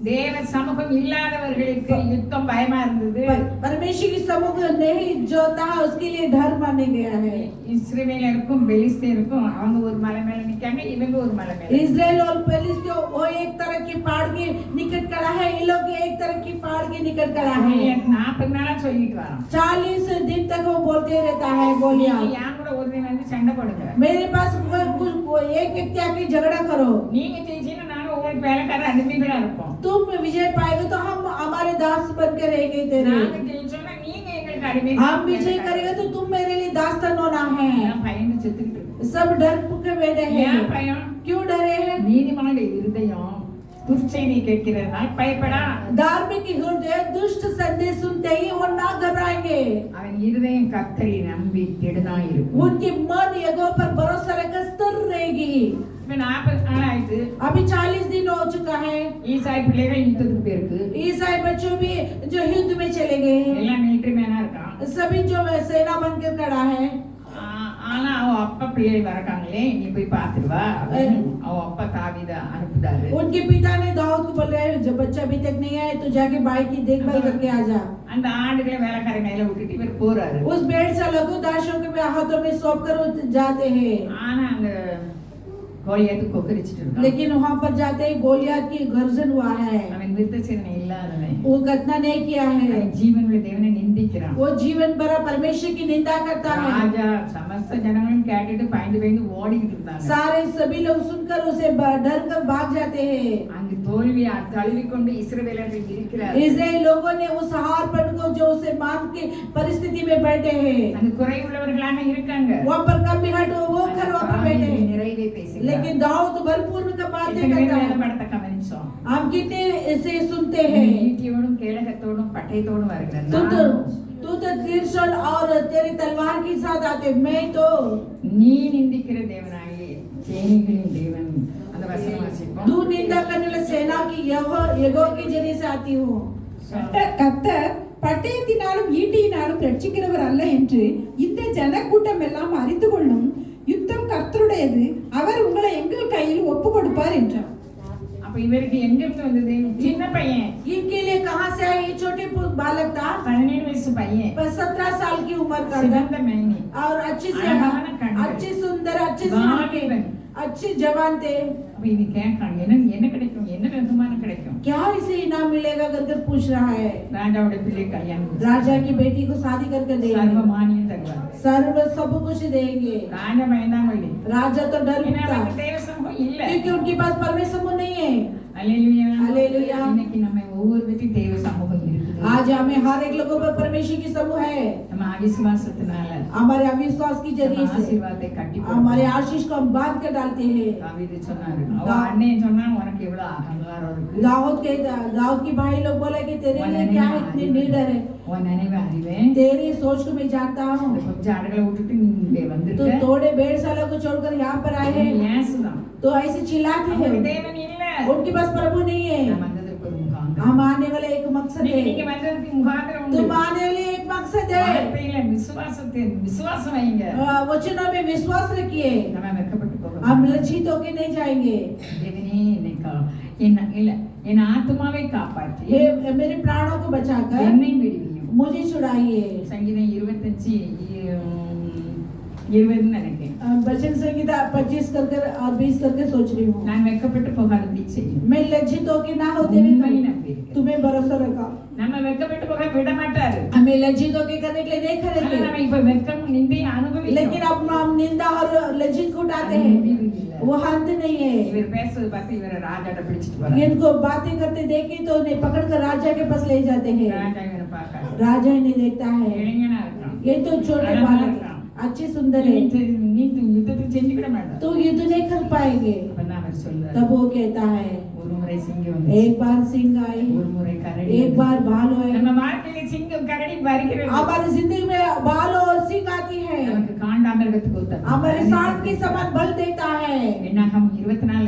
தேவ சமூகம் இல்லாதவர்களுக்கு யுத்தம் பயமா இருந்தது. परमेश्वर की समूह नहीं जो था उसके लिए डर माने गया है। இஸ்ரவேலருக்கும் பெலிஸ்தேருக்கும் அவங்க ஒரு மலை மேல நிக்காங்க, இவங்க ஒரு மலை மேல. इजराइल और फिलिस्तीन वो एक तरह की पहाड़ के निकट खड़ा है, ये लोग एक तरह की पहाड़ के निकट खड़ा है। 40 நாளா சொல்லிட்டு வரோம். 40 दिन तक वो बोलते रहता है गोलियां। யார் கூட ஒரு தினம் வந்து சண்டை போடுங்க. मेरे पास कोई एक व्यक्ति आके झगड़ा करो। நீங்க ஜெயிச்சீங்கன்னா நாங்க உங்களுக்கு வேலைக்காரர் அடிமைகளா இருப்போம். तुम विजय पाएगे तो हम हमारे दास बनकर रहेंगे तेरे। நாங்க ஜெயிச்சோம்னா நீங்க எங்களுக்கு அடிமை. हम विजय करेंगे तो तुम मेरे लिए दास्तान होना है। பயந்து செத்துக்கிட்டு இருக்கு. सब डर के बैठे हैं। ஏன் பயம்? क्यों डरे हैं? நீதிமானுடைய இருதயம் துர்ச்செய்தி கேட்கிறதுனால பயப்படா. धार्मिक हृदय दुष्ट संदेश सुनते ही वो ना घबराएंगे। அவன் இருதயம் கர்த்தரை நம்பி திடனா இருக்கும். उनकी मन यहोवा पर भरोसा रखकर स्थिर रहेगी। இப்ப 40 நாள் ஆயிட்டு. अभी 40 दिन हो चुका है। ஈசாய் பிள்ளைகள் யுத்தத்துக்கு போயிருக்கு. ईसाई बच्चों भी जो युद्ध में चले गए हैं, எல்லாம் மிலிட்டரி மேனா இருக்கான். सभी जो सेना बनकर खड़ा है। ஆனா அவ அப்பா பிள்ளை வரக்காங்களே, நீ போய் பாத்துட்டு வா. அவ அப்பா தாவீத அனுப்புதாரு. उनके पिता ने दाऊद को बोल रहे हैं जब बच्चा अभी तक नहीं आए तो जाके भाई की देखभाल करके आ जा। அந்த ஆடுகளை வேலைக்காரன் கையில விட்டுட்டு இவர் போறாரு. उस भेड़ सालों को दासों के हाथों में सौंप कर जाते हैं। ஆனா அந்த கோலியாத்து கொக்கரிச்சிட்டு இருக்கான். लेकिन वहां पर जाते ही गोलियत की गर्जन हुआ है। அவன் விருத்த சேதனை இல்லாதவன். वो घटना नहीं किया है। அவன் ஜீவனுள்ள தேவனை நிந்திக்கிறான். वो जीवन भरा परमेश्वर की निंदा करता है। ராஜா சமஸ்த ஜனங்களும் கேட்டுட்டு பயந்து பயந்து ஓடிக்கிட்டு இருந்தாங்க. सारे सभी लोग सुनकर उसे डर कर भाग जाते हैं। அங்கு தோல்வியை தழுவிக்கொண்டு இஸ்ரவேலர்கள் இருக்கிறார்கள். इजराइल लोगों ने उस हारपन को जो उसे मान के परिस्थिति में बैठे हैं। அங்கு குறைவுள்ளவர்களாக இருக்காங்க. वहाँ पर कमी घाट वो कर वहाँ पर बैठे हैं। நிறைவே பேசுகிறார். लेकिन दाऊद भरपूर का बातें எத்தனை करता பேர் है। படத்தை கவனிச்சோம். हम कितने इसे सुनते हैं। ஈட்டியோடும் கேடகத்தோடும் பட்டயத்தோடும் வருகிறார். तू तो त्रिशूल और तेरी तलवार के साथ आते, मैं तो நீ நிந்திக்கிற தேவனாகிய சேனைகளின் தேவன். அந்த வசனம் வாசிப்போம். तू निंदा करने वाले सेना की यहोवा के जरिए से आती हूँ। கர்த்தர் பட்டயத்தினாலும் ஈட்டியினாலும் ரட்சிக்கிறவர் அல்ல என்று இந்த ஜனக்கூட்டம் எல்லாம் அறிந்து கொள்ளும். யுத்தம் கர்த்தருடையது, அவர் உங்களை எங்கள் கையில் ஒப்பு கொடுப்பார் என்றார். அப்ப இவருக்கு எங்க இருந்து வந்தது? சின்ன பையன். इनके लिए कहाँ से आए? ये छोटे बालक था, 17 வயசு பையன். 17 साल की उम्र का था சிவந்த மேனி. और अच्छी से अच्छी सुंदर अच्छी अच्छे जवान थे। அப்ப இது கேட்காங்க, என்ன கிடைக்கும், என்ன வெகுமானம் கிடைக்கும்? क्या इसे इनाम मिलेगा करके पूछ रहा है। ராஜாவுடைய பிள்ளை கல்யாணம். राजा की बेटी को शादी करके சர்வ देंगे, மானியம் தருவார். सर्व सब कुछ देंगे। ராஜா பயந்தாங்க இல்லை. राजा तो डर ஏன்னா उठता அவருக்கு தேவ சமூகம் இல்ல. क्योंकि उनके पास परमेश्वर नहीं है। அல்லேலூயா. அல்லேலூயா. இன்னைக்கு நம்ம ஒவ்வொருவருக்கும் தேவ சமூகம் இருக்குது. आज हमें हर एक लोगों पर परमेश्वर की समूह है। நம்ம அவிசுவாசத்தினால हमारे अविश्वास की जरिए से ஆசீர்வாதத்தை கட்டி हमारे आशीष को हम बांध कर डालते हैं। தாவீது சொன்னாரு, அவ அண்ணன் சொன்னா உனக்கு எவ்வளவு அகங்காரம் இருக்கு. दाऊद की भाई लोग बोले कि तेरे लिए क्या है, इतनी निडर है। உன் நினைவு அறிவேன். तेरी सोच को मैं जानता हूँ। கொஞ்சம் ஆடுகளை விட்டுட்டு நீ இங்கே तो வந்துட்ட. थोड़े भेड़शाला को छोड़कर यहाँ पर आए हैं, ஏசுதான். तो ऐसे चिल्लाते हैं। தேவன் இல்ல. उनके पास प्रभु नहीं है। நான் வந்ததற்கு ஒரு முகாந்திரம். हम आने वाले एक मकसद நீங்க है, வந்ததுக்கு முகாந்திரம் तुम உண்டு. आने वाले एक मकसद है। வார்த்தையில விசுவாசம் வைங்க. वचनों में विश्वास रखिए, நம்ம வெட்கப்பட்டு போகணும். हम लज्जित होके नहीं जाएंगे। தேவனே என் ஆத்மாவை காப்பாற்றி हे मेरे प्राणों को बचाकर என்னை விடுவியும். मुझे छुड़ाइए। சங்கீதம் 25:20 நினைக்கிறேன். वचन संहिता 25 करके और 20 करके सोच रही हूँ। நான் வெட்கப்பட்டு போகாதபடி செய்யும். मैं लज्जित होके ना होते हुए உண்மை நம்பியிருக்கிறேன். तुम्हें भरोसा रखा। நம்ம வெட்கப்பட்டு போக விட மாட்டாரு. हमें लज्जित होके करने के लिए नहीं ஆனா करेंगे, நம்ம இப்ப வெட்கம் நிந்தையை அனுபவிக்கிறோம். लेकिन अब हम निंदा और लज्जित को उठाते हैं, वो अंत नहीं है। இவர் பேசுறது பார்த்து இவரை ராஜாட்ட பிடிச்சிட்டு போறாரு. इनको बातें करते देखे तो उन्हें पकड़कर राजा के पास ले जाते हैं। ராஜா இவரை பார்க்காரு. राजा इन्हें देखता है, இளைஞனா இருக்கான். ये तो छोटे बालक हैं, अच्छे सुंदर है, நீ யுத்தத்தை செஞ்சுக்கிட மாட்டான். तो युद्ध नहीं कर पाएंगे। அப்பதான் அவர் சொல்றாரு, तब वो कहता है, ஒரு முறை சிங்கம் வந்து एक बार सिंह आए, ஒரு முறை கரடி एक बार भालू आए। நம்ம வாழ்க்கையில சிங்கம் கரடி வருகிறது. हमारी जिंदगी में भालू और सिंह आती है, நமக்கு காண்டாமிருகத்துக்கு ஒத்த हमारे सांड के समान बल देता है। என்னாகும் 24